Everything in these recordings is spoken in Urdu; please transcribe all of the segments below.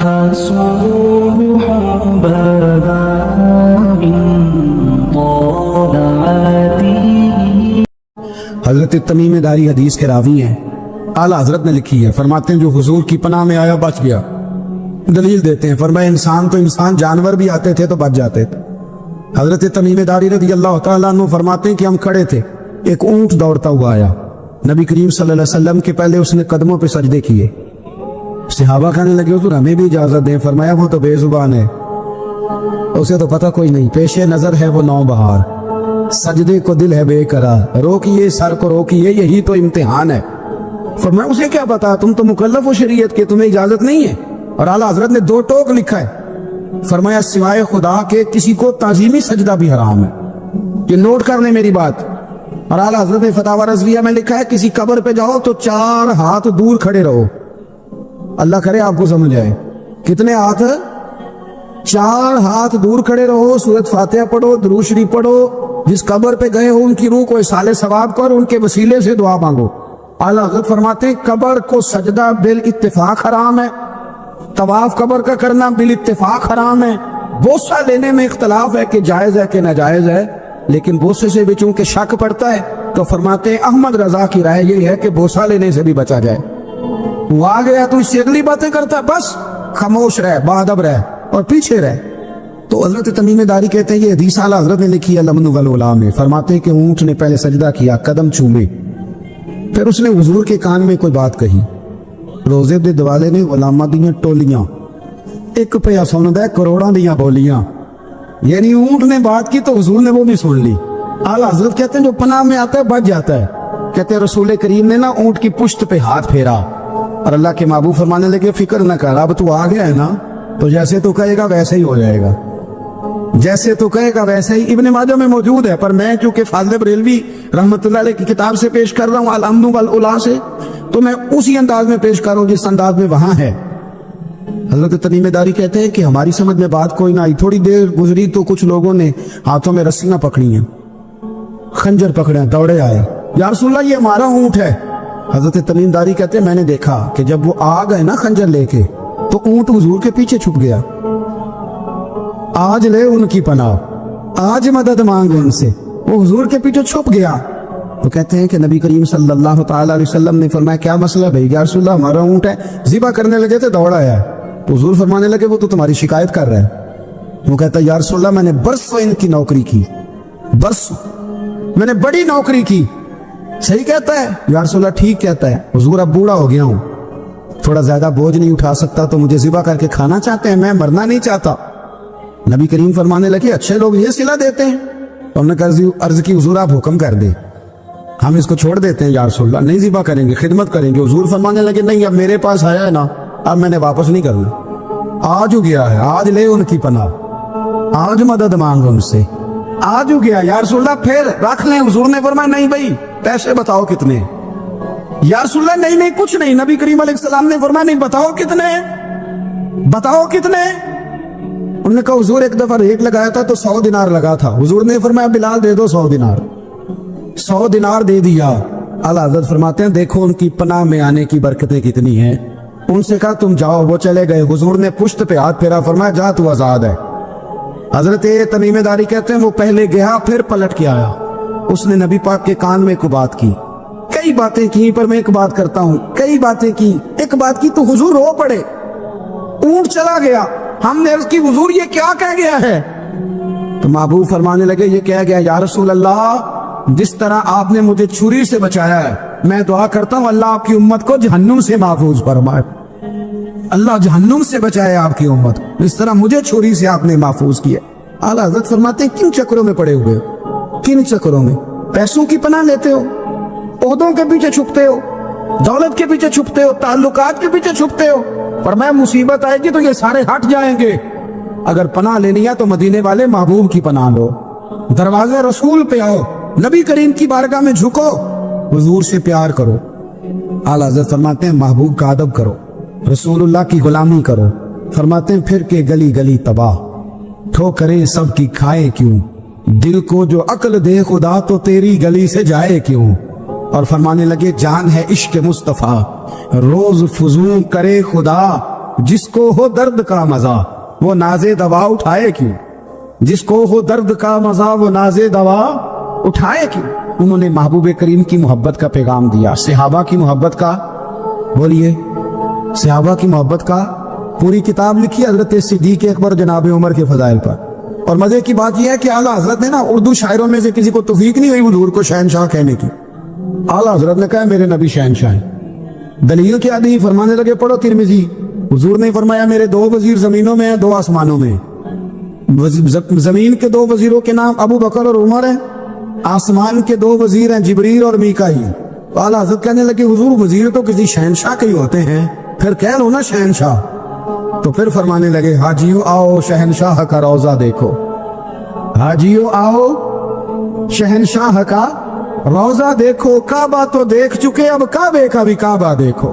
أصوم حبذا من طلعته. حضرت تمیم داری حدیث کے راوی ہیں، اعلیٰ حضرت نے لکھی ہے، فرماتے ہیں جو حضور کی پناہ میں آیا بچ گیا. دلیل دیتے ہیں، فرمایا انسان تو انسان، جانور بھی آتے تھے تو بچ جاتے تھے. حضرت تمیم داری رضی اللہ تعالیٰ عنہ فرماتے ہیں کہ ہم کھڑے تھے، ایک اونٹ دوڑتا ہوا آیا، نبی کریم صلی اللہ علیہ وسلم کے پہلے اس نے قدموں پہ سجدے کیے. صحابہ کہنے لگے حضور ہمیں بھی اجازت دیں. فرمایا وہ تو بے زبان ہے، اسے تو پتہ کوئی نہیں، پیش نظر ہے وہ نو بہار، سجدے کو دل ہے بے قرار، روکیے سر کو روکیے، یہی تو امتحان ہے. فرمایا اسے کیا پتا، تم تو مکلف ہو شریعت کے، تمہیں اجازت نہیں ہے. اور اعلیٰ حضرت نے 2 ٹوک لکھا ہے، فرمایا سوائے خدا کے کسی کو تعظیمی سجدہ بھی حرام ہے. یہ نوٹ کر لیں میری بات. اور اعلیٰ حضرت نے فتاوی رضویہ میں لکھا ہے کسی قبر پہ جاؤ تو 4 ہاتھ دور کھڑے رہو. اللہ کرے آپ کو سمجھ آئے. کتنے ہاتھ؟ 4 ہاتھ دور کھڑے رہو، سورۃ فاتحہ پڑھو، درود شریف پڑھو، جس قبر پہ گئے ہو ان کی روح کو اصالِ ثواب کر، ان کے وسیلے سے دعا مانگو. اعلیٰ حضرت فرماتے ہیں قبر کو سجدہ بالاتفاق حرام ہے، طواف قبر کا کرنا بالاتفاق حرام ہے. بوسہ لینے میں اختلاف ہے کہ جائز ہے کہ ناجائز ہے، لیکن بوسے سے بھی چونکہ شک پڑتا ہے تو فرماتے ہیں احمد رضا کی رائے یہ ہے کہ بوسہ لینے سے بھی بچا جائے. وہ آ گیا تو اس سے اگلی باتیں کرتا ہے، بس خاموش رہ، باادب رہ اور پیچھے رہ. تو حضرت تمیم داری کہتے ہیں یہ حدیث اعلیٰ حضرت نے لکھی ہے لمن والولا میں. فرماتے ہیں کہ اونٹ نے پہلے سجدہ کیا، قدم چومے، پھر اس نے حضور کے کان میں کوئی بات کہی. روزے دے دوالے نے غلاماں دیاں ٹولیاں، ایک پیا سندا ہے کروڑاں دیاں بولیاں. یعنی اونٹ نے بات کی تو حضور نے وہ بھی سن لی. اعلیٰ حضرت کہتے ہیں جو پناہ میں آتا ہے بچ جاتا ہے. کہتے ہیں رسول کریم نے نا اونٹ کی پشت پہ ہاتھ پھیرا اور اللہ کے محبوب فرمانے لگے فکر نہ کر، اب تو آ گیا ہے نا، تو جیسے تو کہے گا ویسے ہی ہو جائے گا، جیسے تو کہے گا ویسے ہی. ابن ماجہ میں موجود ہے، پر میں چونکہ فاضل بریلوی رحمۃ اللہ علیہ کی کتاب سے پیش کر رہا ہوں الحمد والعلا سے، تو میں اسی انداز میں پیش کر رہا ہوں جس انداز میں وہاں ہے. حضرت تمیم داری کہتے ہیں کہ ہماری سمجھ میں بات کوئی نہ آئی. تھوڑی دیر گزری تو کچھ لوگوں نے ہاتھوں میں رسیاں پکڑی ہیں، خنجر پکڑے ہیں، دوڑے آئے، یا رسول اللہ یہ ہمارا اونٹ ہے. حضرت تمیم داری کہتے ہیں میں نے دیکھا کہ جب وہ آ گئے نا خنجر لے کے تو اونٹ حضور کے پیچھے چھپ گیا. آج لے ان کی پناہ، آج مدد مانگے ان سے، وہ حضور کے پیچھے چھپ گیا. تو کہتے ہیں کہ نبی کریم صلی اللہ تعالی علیہ وسلم نے فرمایا کیا مسئلہ بھائی؟ یا رسول اللہ ہمارا اونٹ ہے. ذبح کرنے لگے تھے دوڑا آیا. تو حضور فرمانے لگے وہ تو تمہاری شکایت کر رہا ہے. وہ کہتا ہے یا رسول اللہ میں نے برسوں ان کی نوکری کی، برسوں میں نے بڑی نوکری کی. صحیح کہتا ہے یا رسول اللہ؟ ٹھیک کہتا ہے. حضور اب بوڑھا ہو گیا ہوں، تھوڑا زیادہ بوجھ نہیں اٹھا سکتا، تو مجھے ذبح کر کے کھانا چاہتے ہیں، میں مرنا نہیں چاہتا. نبی کریم فرمانے لگے اچھے لوگ یہ صلہ دیتے ہیں. تو انہوں نے عرض کی حضور آپ حکم کر دیں، ہم اس کو چھوڑ دیتے ہیں. یا رسول اللہ نہیں ذبح کریں گے، خدمت کریں گے. حضور فرمانے لگے نہیں، اب میرے پاس آیا ہے نا، اب میں نے واپس نہیں کرنا، آج ہو گیا ہے، آج لے ان کی پناہ، آج مدد مانگ ان سے، آج ہو گیا. یا رسول اللہ پھر رکھ لیں. حضور نے فرمایا نہیں بھائی پیسے بتاؤ کتنے. یا رسول اللہ نہیں کچھ نہیں. نبی کریم علیہ السلام نے فرمایا نہیں بتاؤ کتنے، بتاؤ کتنے. انہوں نے کہا حضور ایک دفعہ ریٹ لگایا تھا تو 100 دینار لگا تھا. حضور نے فرمایا بلال دے دو 100 دینار. 100 دینار دے دیا. اعلیٰ حضرت فرماتے ہیں دیکھو ان کی پناہ میں آنے کی برکتیں کتنی ہیں. ان سے کہا تم جاؤ، وہ چلے گئے. حضور نے پشت پہ ہاتھ پھیرا، فرمایا جا تو آزاد ہے. حضرت تمیم داری کہتے ہیں وہ پہلے گیا پھر پلٹ کے آیا. اس نے نبی پاک کے کان میں کو بات کی، کئی باتیں کی، پر میں ایک بات کرتا ہوں، کئی باتیں کی، ایک بات کی تو حضور رو پڑے. اونٹ چلا گیا. ہم نے عرض کی حضور یہ کیا کہہ گیا ہے؟ تو محبوب فرمانے لگے یہ کہہ گیا یا رسول اللہ جس طرح آپ نے مجھے چھری سے بچایا ہے، میں دعا کرتا ہوں اللہ آپ کی امت کو جہنم سے محفوظ فرمائے. اللہ جہنم سے بچائے آپ کی امت، اس طرح مجھے چھری سے آپ نے محفوظ کیا. اعلیٰ حضرت فرماتے ہیں کن چکروں میں پڑے ہوئے ہو؟ کن چکروں میں؟ پیسوں کی پناہ لیتے ہو، عہدوں کے پیچھے چھپتے ہو، دولت کے پیچھے چھپتے ہو، تعلقات کے پیچھے چھپتے ہو. فرمایا مصیبت آئے گی تو یہ سارے ہٹ جائیں گے. اگر پناہ لینی ہے تو مدینے والے محبوب کی پناہ لو، دروازے رسول پہ آؤ، نبی کریم کی بارگاہ میں جھکو، حضور سے پیار کرو. اعلیٰ حضرت فرماتے ہیں محبوب کا ادب کرو، رسول اللہ کی غلامی کرو. فرماتے ہیں پھر کے گلی گلی تباہ، ٹھوکریں سب کی کھائے کیوں، دل کو جو عقل دے خدا تو تیری گلی سے جائے کیوں. اور فرمانے لگے جان ہے عشق مصطفیٰ، روز فضول کرے خدا، جس کو ہو درد کا مزہ وہ نازے دوا اٹھائے کیوں، جس کو ہو درد کا مزہ وہ نازے دوا اٹھائے کیوں۔ انہوں نے محبوب کریم کی محبت کا پیغام دیا، صحابہ کی محبت کا، بولیے صحابہ کی محبت کا پوری کتاب لکھی حضرت صدیق اکبر جناب عمر کے فضائل پر۔ اور مزے کی بات یہ ہے کہ اعلیٰ حضرت نے نا اردو شاعروں میں سے کسی کو توفیق نہیں ہوئی حضور کو شہنشاہ کہنے کی، اعلیٰ حضرت نے کہا میرے نبی شہنشاہ ہیں۔ دلیل کیا دی؟ فرمانے لگے پڑھو ترمذی، حضور نے فرمایا میرے 2 وزیر زمینوں میں ہیں 2 آسمانوں میں۔ زمین کے 2 وزیروں کے نام ابو بکر اور عمر ہیں، آسمان کے 2 وزیر ہیں جبریل اور میکائیل۔ اعلیٰ حضرت کہنے لگے حضور وزیر تو کسی شہنشاہ کے ہی ہوتے ہیں، پھر کہہ لو نا شہنشاہ۔ تو پھر فرمانے لگے حاجیو آؤ شہنشاہ کا روضہ دیکھو، حاجیو آؤ شہنشاہ کا روضہ دیکھو، کعبہ تو دیکھ چکے اب کعبے کا بھی کعبہ دیکھو،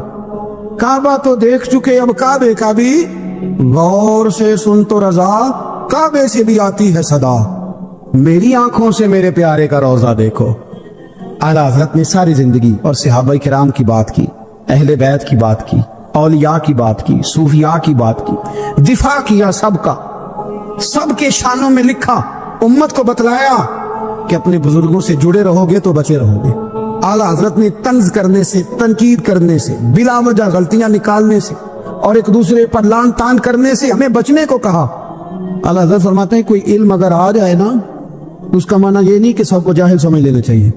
کعبہ تو دیکھ چکے اب کعبے کا بھی، غور سے سن تو رضا کعبے سے بھی آتی ہے صدا، میری آنکھوں سے میرے پیارے کا روضہ دیکھو۔ اعلیٰ حضرت نے ساری زندگی اور صحابہ کرام کی بات کی، اہل بیت کی بات کی، اولیاء کی بات کی، صوفیاء کی بات کی، دفاع کیا سب کا، سب کے شانوں میں لکھا، امت کو بتلایا کہ اپنے بزرگوں سے جڑے رہو گے تو بچے رہو گے۔ اعلیٰ حضرت نے طنز کرنے سے، تنقید کرنے سے، بلا وجہ غلطیاں نکالنے سے اور ایک دوسرے پر لان تان کرنے سے ہمیں بچنے کو کہا۔ اعلیٰ حضرت فرماتے ہیں کوئی علم اگر آ جائے نا اس کا معنی یہ نہیں کہ سب کو جاہل سمجھ لینا چاہیے۔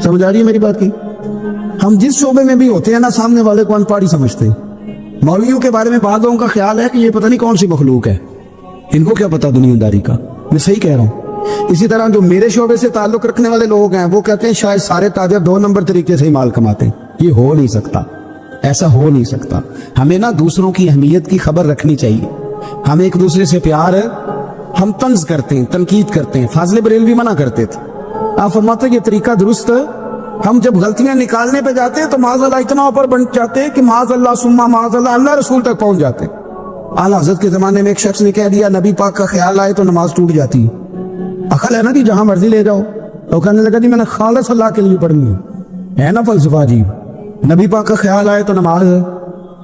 سمجھ آ رہی ہے میری بات کی؟ ہم جس شعبے میں بھی ہوتے ہیں نا سامنے والے کو ان پڑھ ہی سمجھتے ہیں۔ مولویوں کے بارے میں بعض لوگوں کا خیال ہے کہ یہ پتہ نہیں کون سی مخلوق ہے، ان کو کیا پتا دنیا داری کا۔ میں صحیح کہہ رہا ہوں۔ اسی طرح جو میرے شعبے سے تعلق رکھنے والے لوگ ہیں وہ کہتے ہیں شاید سارے تاجر 2 نمبر طریقے سے ہی مال کماتے ہیں۔ یہ ہو نہیں سکتا، ایسا ہو نہیں سکتا۔ ہمیں نا دوسروں کی اہمیت کی خبر رکھنی چاہیے، ہمیں ایک دوسرے سے پیار ہے، ہم طنز کرتے ہیں، تنقید کرتے ہیں۔ فاضل بریلوی منع کرتے تھے، آپ فرماتے ہیں یہ طریقہ درست ہے۔ ہم جب غلطیاں نکالنے پہ جاتے ہیں تو معاذ اللہ اتنا اوپر بن جاتے ہیں کہ معاذ اللہ ثم معاذ اللہ اللہ رسول تک پہنچ جاتے ہیں۔ اعلیٰ حضرت کے زمانے میں ایک شخص نے کہہ دیا نبی پاک کا خیال آئے تو نماز ٹوٹ جاتی ہے۔ عقل ہے نا جی، جہاں مرضی لے جاؤ۔ تو کہنے لگا جی میں نے خالص اللہ کے لیے پڑھنی ہے نا فلسفہ عجیب، نبی پاک کا خیال آئے تو نماز ہے۔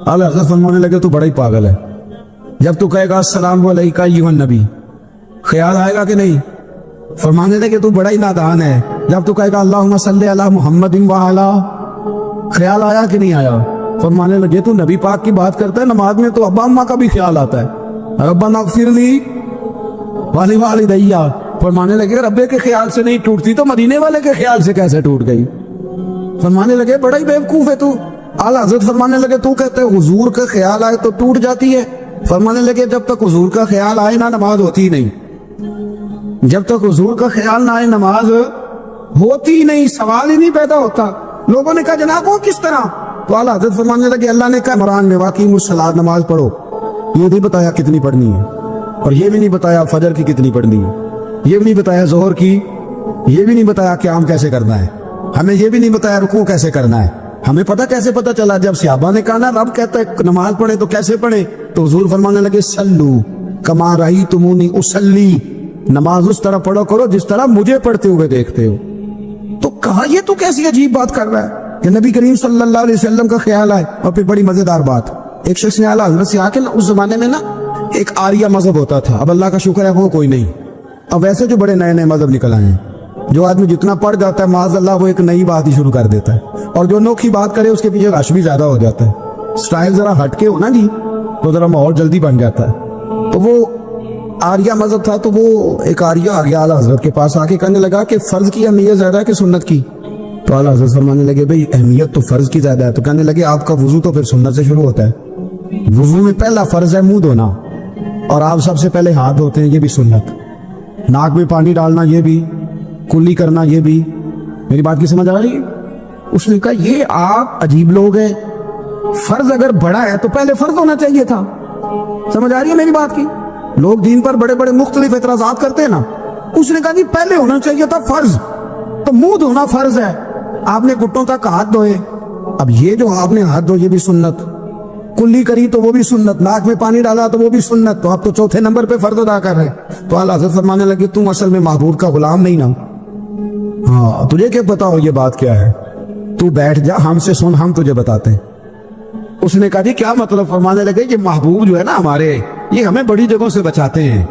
اعلیٰ حضرت فرمانے لگے تو بڑا ہی پاگل ہے، جب تو کہے گا السلام علیکہ ایھا النبی خیال آئے گا کہ نہیں؟ فرمانے لگے تو بڑا ہی نادان ہے، جب تو کہے گا اللہم صلی علی محمد وعلا خیال آیا کہ نہیں آیا؟ فرمانے لگے تو نبی پاک کی بات کرتا ہے، نماز میں تو ابا اماں کا بھی خیال آتا ہے، ربنا اغفر لی ولوالدیّ۔ فرمانے لگے ربے کے خیال سے نہیں ٹوٹتی تو مدینے والے کے خیال سے کیسے ٹوٹ گئی؟ فرمانے لگے بڑا ہی بیوقوف ہے تو۔ اعلیٰ حضرت فرمانے لگے تو کہتے ہیں حضور کا خیال آئے تو ٹوٹ جاتی ہے۔ فرمانے لگے جب تک حضور کا خیال آئے نہ نماز ہوتی نہیں، جب تک حضور کا خیال نہ آئے نماز ہوتی نہیں، سوال ہی نہیں پیدا ہوتا۔ لوگوں نے کہا جناب وہ کس طرح؟ تو اعلیٰ حضرت فرمانے لگے اللہ نے کہا عمران میں واقعی الصلاۃ نماز پڑھو، یہ نہیں بتایا کتنی پڑھنی ہے، اور یہ بھی نہیں بتایا فجر کی کتنی پڑھنی ہے، یہ بھی نہیں بتایا ظہر کی، یہ بھی نہیں بتایا قیام کیسے کرنا ہے، ہمیں یہ بھی نہیں بتایا رکوع کیسے کرنا ہے۔ ہمیں کیسے پتا چلا؟ جب صحابہ نے کہا نا رب کہتا ہے نماز پڑھے تو کیسے پڑھے، تو حضور فرمانے لگے سلو کما رأیتمونی اصلی، نماز اس طرح پڑھو کرو جس طرح مجھے پڑھتے ہوئے دیکھتے ہو۔ تو کہا یہ تو کیسی عجیب بات کر رہا ہے کہ نبی کریم صلی اللہ علیہ وسلم کا خیال آئے۔ اور پھر بڑی مزیدار بات، ایک شخص نے اعلیٰ حضرت سے آ کے نا اس زمانے میں نا ایک آریہ مذہب ہوتا تھا، اب اللہ کا شکر ہے وہ کوئی نہیں، اب ویسے جو بڑے نئے نئے مذہب نکل آئے ہیں، جو آدمی جتنا پڑھ جاتا ہے معاذ اللہ وہ ایک نئی بات ہی شروع کر دیتا ہے، اور جو انوکھی بات کرے اس کے پیچھے رش بھی زیادہ ہو جاتا ہے، سٹائل ذرا ہٹ کے ہو نا جی تو ذرا ماحول جلدی بن جاتا ہے۔ تو وہ آریہ مذہب تھا، تو وہ ایک آریہ آ گیا اعلیٰ حضرت کے پاس آ کے کہنے لگا کہ فرض کی اہمیت زیادہ ہے کہ سنت کی؟ تو اعلیٰ حضرت فرمانے لگے بھئی اہمیت تو فرض کی زیادہ ہے۔ تو کہنے لگے آپ کا وضو تو پھر سنت سے شروع ہوتا ہے، وضو میں پہلا فرض ہے منہ دھونا، اور آپ سب سے پہلے ہاتھ دھوتے ہیں، یہ بھی سنت، ناک میں پانی ڈالنا یہ بھی، کلی کرنا یہ بھی۔ میری بات کی سمجھ آ رہی ہے؟ اس نے کہا یہ آپ عجیب لوگ ہیں، فرض اگر بڑا ہے تو پہلے فرض ہونا چاہیے تھا۔ سمجھ آ رہی ہے میری بات کی؟ لوگ دین پر بڑے بڑے مختلف اعتراضات کرتے ہیں نا، اس نے کہا جی پہلے ہونا چاہیے تھا فرض، تو منہ دھونا فرض ہے، آپ نے گھٹنوں تک ہاتھ دھوئے، اب یہ جو آپ نے ہاتھ دھو یہ بھی سنت، کلی کری تو وہ بھی سنت، ناک میں پانی ڈالا تو وہ بھی سنت، تو آپ تو چوتھے نمبر پہ فرض ادا کر رہے۔ تو اعلیٰ حضرت فرمانے لگے تم اصل میں محبوب کا غلام نہیں نا، ہاں تجھے کیا پتا ہو یہ بات کیا ہے، تو بیٹھ جا ہم سے سن، ہم تجھے بتاتے ہیں۔ اس نے کہا جی کیا مطلب؟ فرمانے لگے یہ محبوب جو ہے نا ہمارے، یہ ہمیں بڑی جگہوں سے بچاتے ہیں،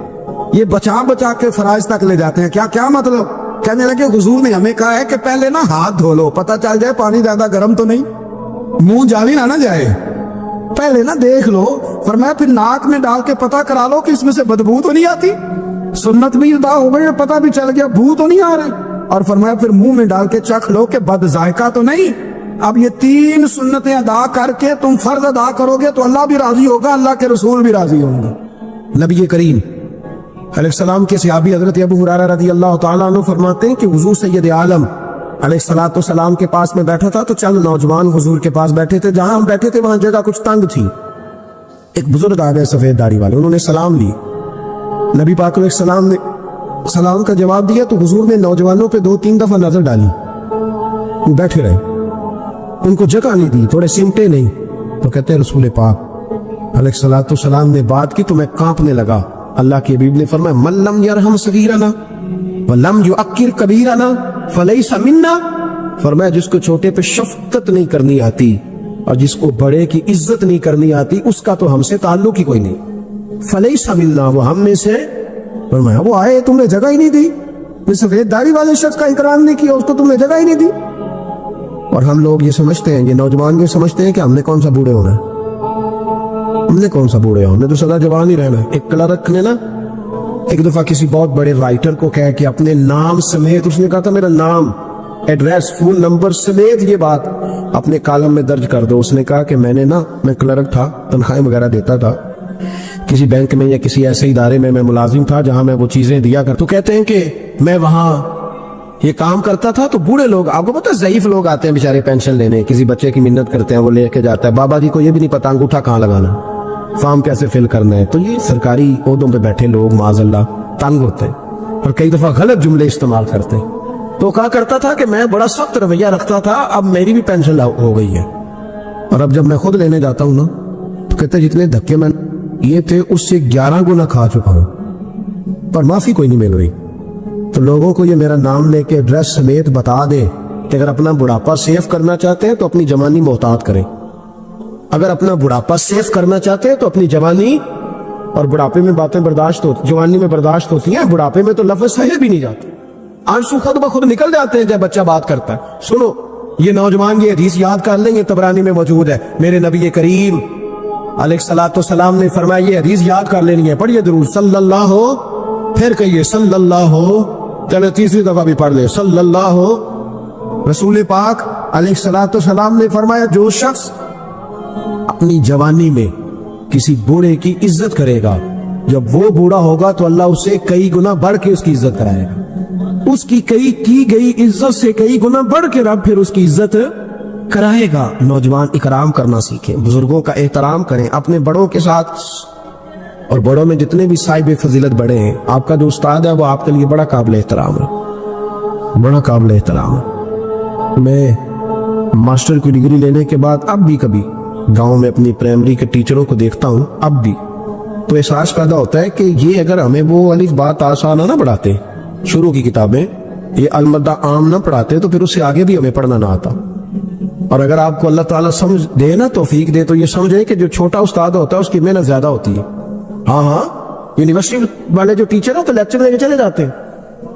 یہ بچا بچا کے فرائض تک لے جاتے ہیں۔ کیا مطلب؟ کہنے لگے حضور نے ہمیں کہا ہے کہ پہلے نا ہاتھ دھو لو، پتہ چل جائے پانی زیادہ گرم تو نہیں، منہ جالی نہ جائے، پہلے نا دیکھ لو۔ فرمایا پھر ناک میں ڈال کے پتہ کرا لو کہ اس میں سے بدبو تو نہیں آتی، سنت بھی ادا ہو گئی، پتہ بھی چل گیا بو تو نہیں آ رہی، اور فرمایا پھر منہ میں ڈال کے چکھ لو کہ بد ذائقہ تو نہیں۔ اب یہ 3 سنتیں ادا کر کے تم فرض ادا کرو گے تو اللہ بھی راضی ہوگا، اللہ کے رسول بھی راضی ہوں گے۔ نبی کریم علیہ السلام کے صحابی حضرت ابو ہریرہ رضی اللہ تعالیٰ عنہ فرماتے ہیں کہ حضور سید عالم علیہ السلام کے پاس میں بیٹھا تھا تو چند نوجوان حضور کے پاس بیٹھے تھے، جہاں ہم بیٹھے تھے وہاں جگہ کچھ تنگ تھی۔ ایک بزرگ آ گئے سفید داڑھی والے، انہوں نے سلام لی، نبی پاک علیہ السلام نے سلام کا جواب دیا تو حضور نے نوجوانوں پہ 2-3 دفعہ نظر ڈالی، وہ بیٹھے رہے، ان کو جگہ نہیں دی، تھوڑے سمٹے نہیں، تو کہتے ہیں رسول پاک علیہ السلام نے بات کی تو میں کانپنے لگا۔ اللہ کے حبیب نے فرمایا من لم یرحم صغیرنا ولم یعکر کبیرنا فلیس منا، فرمایا جس کو چھوٹے پہ شفقت نہیں کرنی آتی اور جس کو بڑے کی عزت نہیں کرنی آتی اس کا تو ہم سے تعلق ہی کوئی نہیں، فلیس منا، وہ ہم میں سے۔ فرمایا وہ آئے تم نے جگہ ہی نہیں دی، سفید داڑھی والے شخص کا اکرام نہیں کیا، اس کو تم نے جگہ ہی نہیں دی۔ اور ہم لوگ یہ سمجھتے ہیں، یہ نوجوان یہ سمجھتے ہیں کہ ہم نے کون سا بوڑھے ہونا ہے، ہم نے کون سا بوڑھے ہونا ہے، تو سدا جوان ہی رہنا ہے۔ ایک کلرک نے نا ایک دفعہ کسی بہت بڑے رائٹر کو کہا کہ اپنے نام سمیت، اس نے کہا تھا میرا نام، ایڈریس، فون نمبر سمیت یہ بات اپنے کالم میں درج کر دو۔ اس نے کہا کہ میں کلرک تھا، تنخواہیں وغیرہ دیتا تھا کسی بینک میں یا کسی ایسے ادارے میں ملازم تھا جہاں میں وہ چیزیں دیا کرتا۔ تو کہتے ہیں کہ میں وہاں یہ کام کرتا تھا تو بوڑھے لوگ، آپ کو پتہ ضعیف لوگ آتے ہیں بیچارے پینشن لینے، کسی بچے کی منت کرتے ہیں، وہ لے کے جاتا ہے، بابا جی کو یہ بھی نہیں پتا انگوٹھا کہاں لگانا، فارم کیسے فل کرنا ہے۔ تو یہ سرکاری عہدوں پہ بیٹھے لوگ معاذ اللہ تنگ ہوتے ہیں اور کئی دفعہ غلط جملے استعمال کرتے ہیں۔ تو کہا کرتا تھا کہ میں بڑا سخت رویہ رکھتا تھا، اب میری بھی پینشن ہو گئی ہے، اور اب جب میں خود لینے جاتا ہوں نا تو کہتے ہیں جتنے دھکے میں یہ تھے اس سے 11 گنا کھا چکا ہوں، پر معافی کوئی نہیں مل رہی۔ تو لوگوں کو یہ میرا نام لے کے ایڈریس سمیت بتا دے کہ اگر اپنا بڑھاپا سیف کرنا چاہتے ہیں تو اپنی جوانی محتاط کریں، اگر اپنا بڑھاپا سیف کرنا چاہتے ہیں تو اپنی جوانی، اور بڑھاپے میں باتیں برداشت ہوتی، جوانی میں برداشت ہوتی ہیں، بڑھاپے میں تو لفظ سہے بھی نہیں جاتے، آنسو خود بخود نکل جاتے ہیں جب بچہ بات کرتا ہے۔ سنو یہ نوجوان یہ حدیث یاد کر لیں، یہ طبرانی میں موجود ہے، میرے نبی کریم علیہ السلام نے فرمایا یہ حدیث یاد کر لینی ہے، پڑھیے درود صلی اللہ ہو، پھر کہیے صلی اللہ ہو، چلے تیسری دفعہ بھی پڑھ لیں صلی اللہ ہو۔ رسول پاک علیہ السلام نے فرمایا جو شخص اپنی جوانی میں کسی بوڑھے کی عزت کرے گا، جب وہ بوڑھا ہوگا تو اللہ اسے کئی گنا بڑھ کے اس کی عزت کرائے گا، اس کی کی گئی عزت سے کئی گنا بڑھ کے رب پھر اس کی عزت کرائے گا۔ نوجوان اکرام کرنا سیکھیں، بزرگوں کا احترام کریں، اپنے بڑوں کے ساتھ، اور بڑوں میں جتنے بھی صاحب فضیلت بڑے ہیں، آپ کا جو استاد ہے وہ آپ کے لیے بڑا قابل احترام ہے، بڑا قابل احترام ہے۔ میں ماسٹر کی ڈگری لینے کے بعد اب بھی کبھی گاؤں میں اپنی پرائمری کے ٹیچروں کو دیکھتا ہوں، اب بھی تو احساس پیدا ہوتا ہے کہ یہ اگر ہمیں وہ الف با تا ثا نہ پڑھاتے، شروع کی کتابیں یہ المدہ عام نہ پڑھاتے تو پھر اس سے آگے بھی ہمیں پڑھنا نہ آتا۔ اور اگر آپ کو اللہ تعالیٰ سمجھ دے نا، توفیق دے، تو یہ سمجھیں کہ جو چھوٹا استاد ہوتا ہے اس کی محنت زیادہ ہوتی ہے۔ ہاں یونیورسٹی والے جو ٹیچر ہیں تو لیکچر لے کے چلے جاتے ہیں،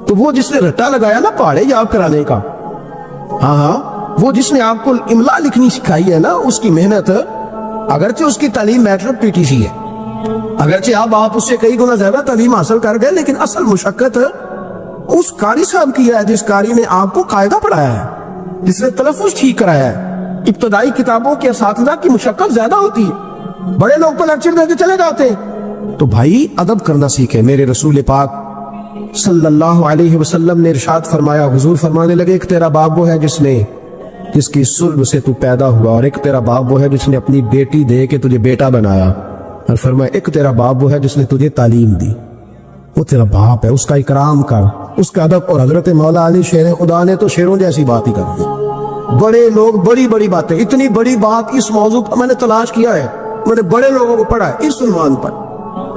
تو وہ جس نے رٹا لگایا نا پہاڑے یاد کرانے کا، وہ جس نے آپ کو املا لکھنی سکھائی ہے نا، اس کی محنت، اگرچہ اس کی تعلیم میٹرک PTC ہے، اگرچہ آپ اس سے کئی گنا زیادہ تعلیم حاصل کر گئے، لیکن اصل مشقت اس قاری صاحب کی ہے جس قاری نے آپ کو قاعدہ پڑھایا ہے، جس نے تلفظ ٹھیک کرایا ہے۔ ابتدائی کتابوں کے اساتذہ کی مشقت زیادہ ہوتی ہے، بڑے لوگ تو لیکچر دے کے چلے جاتے ہیں۔ تو بھائی ادب کرنا سیکھیں۔ میرے رسول پاک صلی اللہ علیہ وسلم نے ارشاد فرمایا، حضور فرمانے لگے ایک تیرا باپ وہ ہے جس کی صلب سے تو پیدا ہوا، اور ایک تیرا باپ وہ ہے جس نے اپنی بیٹی دے کے تجھے بیٹا بنایا، اور فرمایا ایک تیرا باپ وہ ہے جس نے تجھے تعلیم دی۔ وہ تیرا باپ ہے، اس کا اکرام کر، اس کا ادب۔ اور حضرت مولا علی شیر خدا نے تو شیروں جیسی بات ہی کر دی۔ بڑے لوگ بڑی بڑی باتیں، اتنی بڑی بات اس موضوع پر میں نے تلاش کیا ہے، میں نے بڑے لوگوں کو پڑھا ہے اس عنوان پر،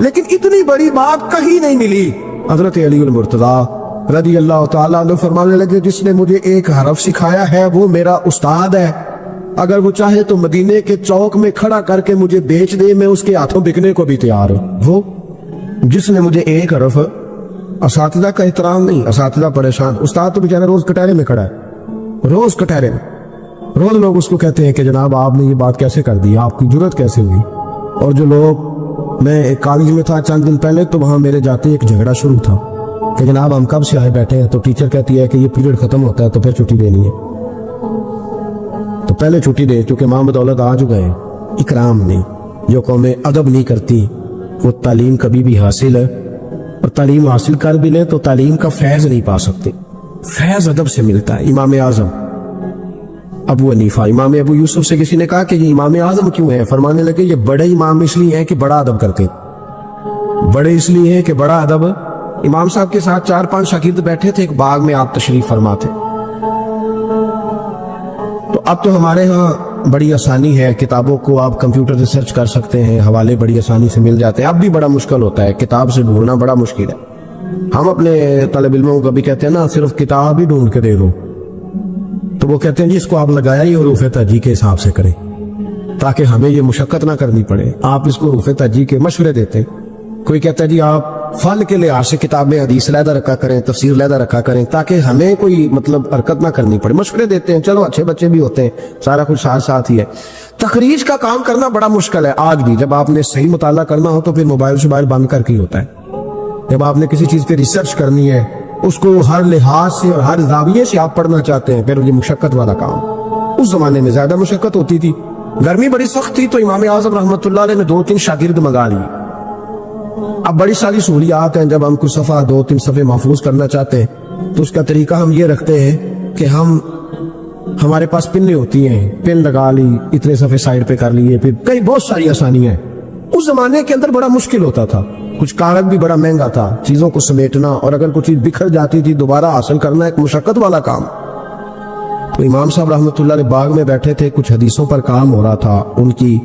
لیکن اتنی بڑی بات کہیں نہیں ملی۔ حضرت علی المرتضیٰ رضی اللہ تعالیٰ عنہ فرمانے لگے جس نے مجھے ایک حرف سکھایا ہے وہ میرا استاد ہے، اگر وہ چاہے تو مدینے کے چوک میں کھڑا کر کے مجھے بیچ دے، میں اس کے ہاتھوں بکنے کو بھی تیار ہوں۔ وہ جس نے مجھے ایک حرف اساتذہ کا احترام نہیں، اساتذہ پریشان، استاد تو بیچارہ روز کٹہرے میں کھڑا ہے، روز کٹہرے میں، روز لوگ اس کو کہتے ہیں کہ جناب آپ نے یہ بات کیسے کر دی، آپ کی جرت کیسے ہوئی۔ اور جو لوگ، میں ایک کالج میں تھا چند دن پہلے، تو وہاں میرے جاتے ایک جھگڑا شروع تھا کہ جناب ہم کب سے آئے بیٹھے ہیں، تو ٹیچر کہتی ہے کہ یہ پیریڈ ختم ہوتا ہے تو پھر چھٹی دینی ہے، تو پہلے چھٹی دے، چونکہ ماں بدولت آ چکے ہیں۔ اکرام نہیں، جو قومیں ادب نہیں کرتی وہ تعلیم کبھی بھی حاصل ہے، اور تعلیم حاصل کر بھی لے تو تعلیم کا فیض نہیں پا سکتے۔ فیض ادب سے ملتا ہے۔ امام اعظم ابو حنیفہ، امام ابو یوسف سے کسی نے کہا کہ یہ امام اعظم کیوں ہے؟ فرمانے لگے یہ بڑے امام اس لیے ہیں کہ بڑا ادب کرتے، بڑے اس لیے ہیں کہ بڑا ادب۔ امام صاحب کے ساتھ 4-5 شاگرد بیٹھے تھے، ایک باغ میں آپ تشریف فرما تھے۔ تو اب تو ہمارے ہاں بڑی آسانی ہے، کتابوں کو آپ کمپیوٹر سے سرچ کر سکتے ہیں، حوالے بڑی آسانی سے مل جاتے ہیں۔ اب بھی بڑا مشکل ہوتا ہے، کتاب سے ڈھونڈنا بڑا مشکل ہے۔ ہم اپنے طالب علموں کو کبھی کہتے ہیں نا صرف کتاب ہی ڈھونڈ کے دے دو، تو وہ کہتے ہیں جی اس کو آپ لگایا ہی حروف تہجی کے حساب سے کریں تاکہ ہمیں یہ مشقت نہ کرنی پڑے۔ آپ اس کو حروف تہجی کے مشورے دیتے ہیں۔ کوئی کہتا ہے جی آپ فن کے لحاظ سے کتابیں حدیث علیحدہ رکھا کریں، تفسیر علیحدہ رکھا کریں تاکہ ہمیں کوئی حرکت نہ کرنی پڑے، مشورے دیتے ہیں۔ چلو اچھے بچے بھی ہوتے ہیں، سارا کچھ ساتھ ساتھ ہی ہے۔ تخریج کا کام کرنا بڑا مشکل ہے آج بھی۔ جب آپ نے صحیح مطالعہ کرنا ہو تو پھر موبائل بند کر کے ہی ہوتا ہے۔ جب آپ نے کسی چیز پہ ریسرچ کرنی ہے، اس کو ہر لحاظ سے اور ہر زاویے سے آپ پڑھنا چاہتے ہیں، پھر یہ مشقت والا کام۔ اس زمانے میں زیادہ مشقت ہوتی تھی، گرمی بڑی سخت تھی، تو امام اعظم رحمۃ اللہ علیہ نے 2-3 شاگرد منگا لیے۔ اب بڑی ساری سہولیات ہیں، جب ہم کچھ صفحہ 2-3 صفحے محفوظ کرنا چاہتے ہیں تو اس کا طریقہ ہم یہ رکھتے ہیں کہ ہمارے پاس پنیں ہوتی ہیں، پن لگا لی، اتنے صفحے سائڈ پہ کر لیے، پھر کئی بہت ساری آسانیاں ہیں۔ اس زمانے کے اندر بڑا مشکل ہوتا تھا، کچھ کاغذ بھی بڑا مہنگا تھا، چیزوں کو سمیٹنا، اور اگر کوئی چیز بکھر جاتی تھی دوبارہ حاصل کرنا ایک مشقت والا کام۔ تو امام صاحب رحمۃ اللہ علیہ باغ میں بیٹھے تھے، کچھ حدیثوں پر کام ہو رہا تھا، ان کی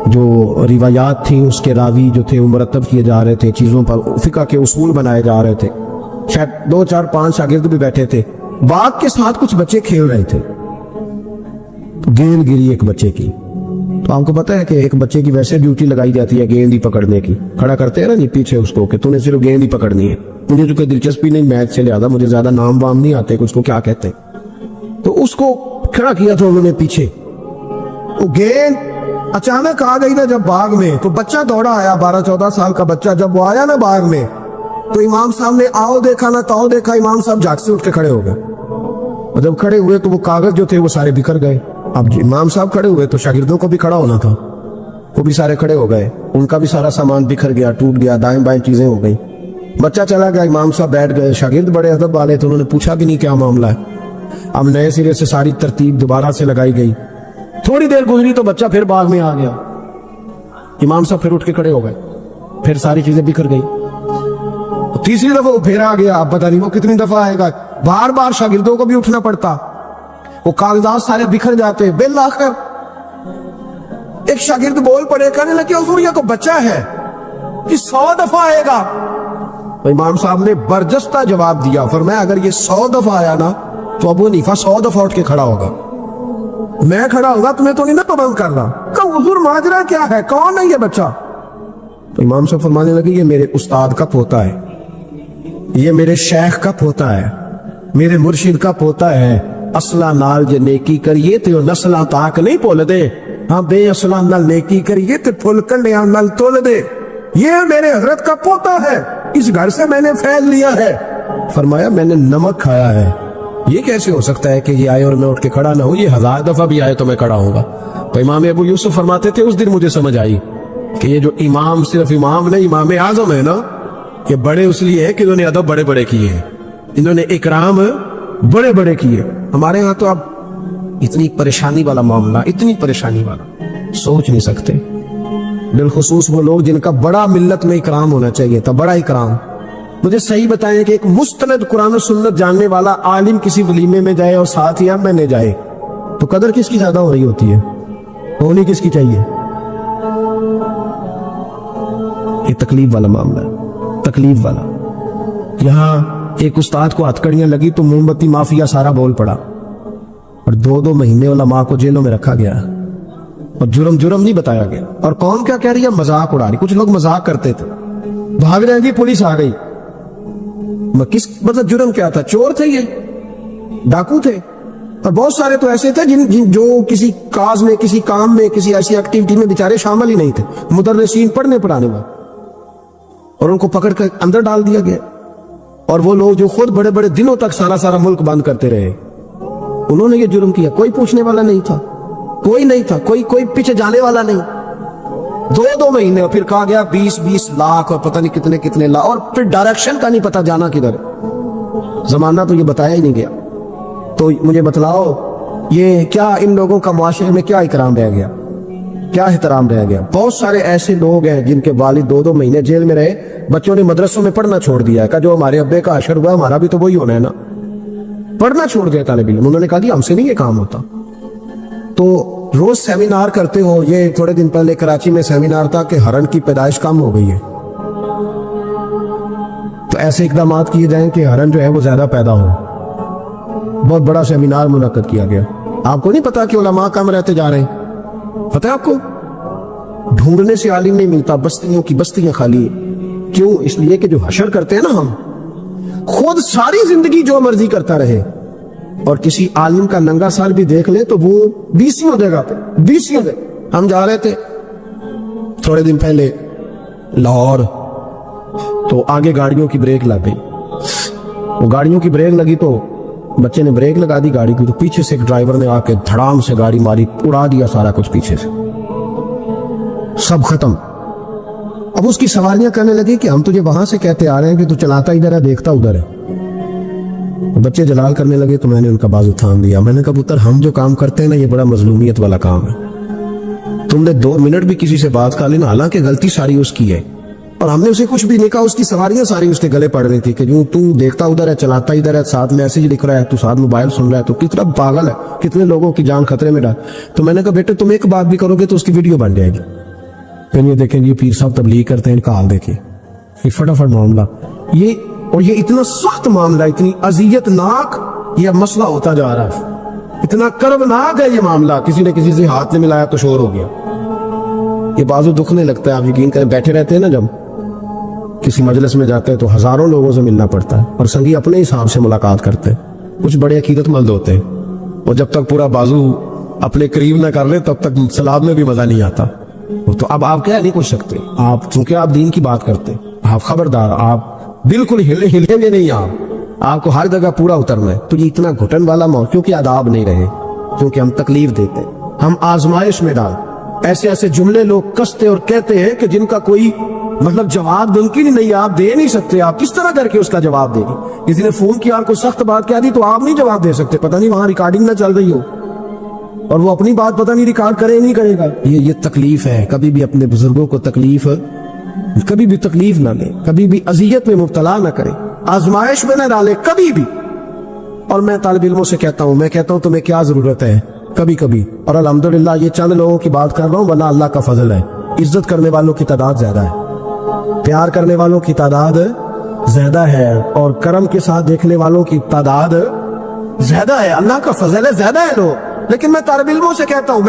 جو روایات تھیں اس کے راوی جو تھے وہ مرتب کیے جا رہے تھے، چیزوں پر فقہ کے اصول بنائے جا رہے تھے۔ شاید 2-4-5 شاگرد بھی بیٹھے تھے، باغ کے ساتھ کچھ بچے کھیل رہے تھے، گیند گری ایک بچے کی۔ تو آپ کو پتا ہے کہ ایک بچے کی ویسے ڈیوٹی لگائی جاتی ہے گیند ہی پکڑنے کی، کھڑا کرتے ہیں نا جی پیچھے اس کو کہ تو نے صرف گیند ہی پکڑنی ہے۔ مجھے چونکہ دلچسپی نہیں میچ سے، لہٰذا مجھے زیادہ نام وام نہیں آتے کچھ کو کیا کہتے ہیں، تو اس کو کھڑا کیا تھا انہوں نے پیچھے۔ وہ گیند اچانک آ گئی نا جب باغ میں، تو بچہ دوڑا آیا، 12-14 سال کا بچہ۔ جب وہ آیا نا باغ میں تو امام صاحب نے آؤ دیکھا نہ تاؤ دیکھا، امام صاحب جھٹ سے اٹھ کے کھڑے ہو گئے، اور جب کھڑے ہوئے تو وہ کاغذ جو تھے وہ سارے بکھر گئے۔ اب امام صاحب کھڑے ہوئے تو شاگردوں کو بھی کھڑا ہونا تھا، وہ بھی سارے کھڑے ہو گئے، ان کا بھی سارا سامان بکھر گیا، ٹوٹ گیا، دائیں بائیں چیزیں ہو گئی۔ بچہ چلا گیا، امام صاحب بیٹھ گئے، شاگرد بڑے ادب والے تھے، انہوں نے پوچھا بھی نہیں کیا معاملہ ہے۔ اب نئے سرے سے ساری ترتیب دوبارہ سے لگائی گئی۔ تھوڑی دیر گزری تو بچہ پھر باغ میں آ گیا، امام صاحب پھر اٹھ کے کھڑے ہو گئے، پھر ساری چیزیں بکھر گئی۔ تیسری دفعہ وہ پھر آ گیا، اب پتہ نہیں وہ کتنی دفعہ آئے گا، بار بار شاگردوں کو بھی اٹھنا پڑتا، وہ کاغذات سارے بکھر جاتے۔ بالآخر ایک شاگرد بول پڑے، کہنے لگے حضور یہ تو بچہ ہے، یہ 100 دفعہ آئے گا۔ امام صاحب نے برجستہ جواب دیا، فرمایا اگر یہ 100 دفعہ آیا نا تو ابو حنیفہ 100 دفعہ اٹھ کے کھڑا ہوگا، میں کھڑا ہوگا، تمہیں تو نہیں نا پابند کر رہا۔ کہ حضور ماجرا کیا ہے، کون ہے یہ بچہ؟ تو امام صاحب فرمانے لگے یہ میرے استاد کا پوتا ہے، یہ میرے شیخ کا پوتا ہے، میرے مرشد کا پوتا ہے۔ اصلہ نال جے نیکی کریے تو نسلہ تاک نہیں پول دے، ہاں بے اصلہ نال نیکی کریے تو پھول کنڈیاں نال تول دے۔ یہ میرے حضرت کا پوتا ہے، اس گھر سے میں نے فیض لیا ہے۔ فرمایا میں نے نمک کھایا ہے، یہ کیسے ہو سکتا ہے کہ یہ آئے اور میں اٹھ کے کھڑا نہ ہوں، یہ 1000 دفعہ بھی آئے تو میں کھڑا ہوں گا۔ تو امام ابو یوسف فرماتے تھے اس دن مجھے سمجھ آئی کہ یہ جو امام صرف امام نہیں، امام اعظم ہے نا، یہ بڑے اس لیے ہے کہ انہوں نے ادب بڑے بڑے کیے ہیں، انہوں نے اکرام بڑے بڑے کیے۔ ہمارے ہاں تو اب اتنی پریشانی والا معاملہ، اتنی پریشانی والا سوچ نہیں سکتے، بالخصوص وہ لوگ جن کا بڑا ملت میں اکرام ہونا چاہیے تھا، بڑا اکرام۔ مجھے صحیح بتائیں کہ ایک مستند قرآن و سنت جاننے والا عالم کسی ولیمے میں جائے اور ساتھ ہی میں نے جائے تو قدر کس کی زیادہ ہو رہی ہوتی ہے، ہونی کس کی چاہیے؟ یہ تکلیف والا معاملہ ہے، تکلیف والا۔ یہاں ایک استاد کو ہتھکڑیاں لگی تو موم بتی مافیا سارا بول پڑا، اور 2 مہینے علماء کو جیلوں میں رکھا گیا اور جرم نہیں بتایا گیا. اور کون کیا کہہ رہی ہے؟ مذاق اڑا رہی. کچھ لوگ مذاق کرتے تھے, بھاگ رہے ہیں, پولیس آ گئی. کس مطلب جرم کیا تھا؟ چور تھے, یہ ڈاکو تھے. اور بہت سارے تو ایسے تھے جو کسی کاز میں, کسی کام میں, کسی ایسی ایکٹیویٹی میں بیچارے شامل ہی نہیں تھے, مدرسین پڑھنے پڑھانے والے, اور ان کو پکڑ کر اندر ڈال دیا گیا. اور وہ لوگ جو خود بڑے بڑے دنوں تک سارا ملک بند کرتے رہے, انہوں نے یہ جرم کیا. کوئی پوچھنے والا نہیں تھا, کوئی نہیں تھا, کوئی پیچھے جانے والا نہیں. 2 مہینے, اور پھر کہا گیا 20 لاکھ اور پتہ نہیں کتنے لاکھ, اور پھر ڈائریکشن کا نہیں پتا جانا کدھر. زمانہ تو یہ بتایا ہی نہیں گیا. تو مجھے بتلاؤ, یہ کیا ان لوگوں کا معاشرے میں کیا اکرام رہ گیا, کیا احترام رہ گیا؟ بہت سارے ایسے لوگ ہیں جن کے والد 2 مہینے جیل میں رہے, بچوں نے مدرسوں میں پڑھنا چھوڑ دیا ہے. کہ جو ہمارے ابے کا حشر ہوا ہمارا بھی تو وہی ہونا ہے نا. پڑھنا چھوڑ دیا طالب علم. انہوں نے کہا کہ ہم سے نہیں یہ کام ہوتا. تو روز سیمینار کرتے ہو. یہ تھوڑے دن پہلے کراچی میں سیمینار تھا کہ ہرن کی پیدائش کم ہو گئی ہے, تو ایسے اقدامات کیے جائیں کہ ہرن جو ہے وہ زیادہ پیدا ہو. بہت بڑا سیمینار منعقد کیا گیا. آپ کو نہیں پتا کہ علماء کم رہتے جا رہے ہیں؟ پتہ ہے آپ کو؟ ڈھونڈنے سے عالم نہیں ملتا, بستیوں کی بستیاں خالی. کیوں؟ اس لیے کہ جو حشر کرتے ہیں نا ہم, خود ساری زندگی جو مرضی کرتا رہے, اور کسی عالم کا ننگا سال بھی دیکھ لے تو وہ 20 جگہ پہ 20 جگہ. ہم جا رہے تھے تھوڑے دن پہلے لاہور, تو آگے گاڑیوں کی بریک لگ گئی. وہ گاڑیوں کی بریک لگی تو بچے نے بریک لگا دی گاڑی کی, تو پیچھے سے ایک ڈرائیور نے آ کے دھڑام سے گاڑی ماری, اڑا دیا سارا کچھ پیچھے سے, سب ختم. اب اس کی سواریاں کرنے لگی کہ ہم تجھے وہاں سے کہتے آ رہے ہیں کہ تو چلاتا ادھر ہے, دیکھتا ادھر ہے. بچے جلال کرنے لگے تو میں نے ان کا بازو تھام دیا. میں نے کہا پتر, ہم جو کام کرتے ہیں نا یہ بڑا مظلومیت والا کام ہے. تم نے 2 منٹ بھی کسی سے بات کر لینا, حالانکہ غلطی ساری اس کی ہے, اور ہم نے اسے کچھ بھی نہیں کہا. اس کی سواریاں ساری اس کے گلے پڑ رہی تھی کہ جو تو دیکھتا ادھر ہے, چلاتا ادھر ہے, ساتھ میسج لکھ رہا ہے, تو ساتھ موبائل سن رہا ہے, تو کتنا پاگل ہے, کتنے لوگوں کی جان خطرے میں ڈال. تو میں نے کہا بیٹے تم ایک بات بھی کرو گے تو اس کی ویڈیو بن جائے گی. پھر یہ دیکھیں یہ پیر صاحب تبلیغ کرتے ہیں, ان کا حال دیکھیں, یہ فٹافٹ معاملہ. یہ اور یہ اتنا سخت معاملہ, اتنی اذیت ناک یہ مسئلہ ہوتا جا رہا ہے, اتنا کربناک ہے یہ معاملہ. کسی نے کسی سے ہاتھ نے ملایا تو شور ہو گیا. یہ بازو دکھنے لگتا ہے. آپ یقین کریں, بیٹھے رہتے ہیں نا, جب کسی مجلس میں جاتے ہیں تو ہزاروں لوگوں سے ملنا پڑتا ہے, اور سنگی اپنے حساب سے ملاقات کرتے ہیں. کچھ بڑے عقیدت مند ہوتے ہیں, اور جب تک پورا بازو اپنے قریب نہ کر لے تب تک سلام میں بھی مزہ نہیں آتا. تو اب آپ کیا نہیں کچھ سکتے, آپ چونکہ آپ دین کی بات کرتے, آپ خبردار, آپ بالکل ہلیں گے نہیں, آپ کو ہر جگہ پورا اترنا ہے. تو یہ اتنا گھٹن والا موضوع, کیونکہ آداب نہیں رہے, کیونکہ ہم تکلیف دیتے ہیں, ہم آزمائش میں ڈال. ایسے جملے لوگ کستے اور کہتے ہیں کہ جن کا کوئی مطلب جواب ممکن ہی نہیں, آپ دے نہیں سکتے. آپ کس طرح کر کے اس کا جواب دیں گے؟ کسی نے فون کیا اور کوئی سخت بات کہہ دی تو آپ نہیں جواب دے سکتے, پتہ نہیں وہاں ریکارڈنگ نہ چل رہی ہو, اور وہ اپنی بات پتہ نہیں ریکارڈ کرے نہیں کرے گا. یہ تکلیف ہے. کبھی بھی اپنے بزرگوں کو تکلیف, کبھی بھی تکلیف نہ لے, کبھی بھی اذیت میں مبتلا نہ کرے, آزمائش میں نہ ڈالے کبھی بھی. اور میں طالب علموں سے کہتا ہوں تمہیں کیا ضرورت ہے کبھی کبھی, اور الحمدللہ یہ چند لوگوں کی بات کر رہا ہوں, ورنہ اللہ کا فضل ہے, عزت کرنے والوں کی تعداد زیادہ ہے, پیار کرنے والوں کی تعداد زیادہ ہے, اور کرم کے ساتھ دیکھنے والوں کی تعداد زیادہ ہے. اللہ کا فضل ہے, زیادہ ہے لوگ. لیکن میں طالب علموں سے کہتا ہوں,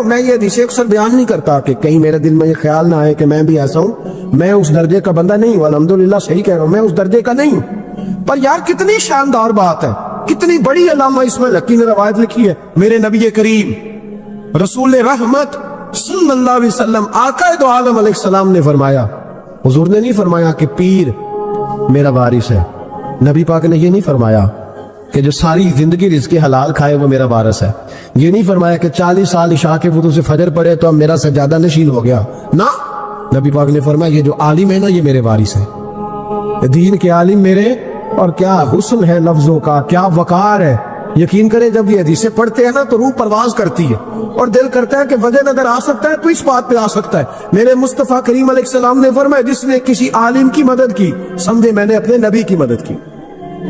میں یہ حدیث اکثر بیان نہیں کرتا کہ کہیں میرے دل میں یہ خیال نہ آئے کہ میں بھی ایسا ہوں. میں اس درجے کا بندہ نہیں ہوں, الحمدللہ صحیح کہہ رہا ہوں, میں اس درجے کا نہیں ہوں. پر یار کتنی شاندار بات ہے, کتنی بڑی علامہ اسماعیل حقی نے روایت لکھی ہے. میرے نبی کریم رسول رحمت صلی اللہ علیہ وسلم آقا دو عالم علیہ السلام نے فرمایا, حضور نے نہیں فرمایا کہ پیر میرا وارث ہے, نبی پاک نے یہ نہیں فرمایا کہ جو ساری زندگی رزق حلال کھائے وہ میرا وارث ہے, یہ نہیں فرمایا کہ 40 سال عشاء کے وضو سے فجر پڑے تو اب میرا سجادہ نشین ہو گیا. نہ, نبی پاک نے فرمایا یہ جو عالم ہے نا یہ میرے وارث ہے. دین کے عالم میرے, اور کیا حسن ہے لفظوں کا, کیا وقار ہے. یقین کریں جب یہ حدیثیں پڑھتے ہیں نا تو روح پرواز کرتی ہے, اور دل کرتا ہے کہ وجہ اگر آ سکتا ہے تو اس بات پہ آ سکتا ہے. میرے مصطفیٰ کریم علیہ السلام نے فرمایا جس نے کسی عالم کی مدد کی سمجھے میں نے اپنے نبی کی مدد کی.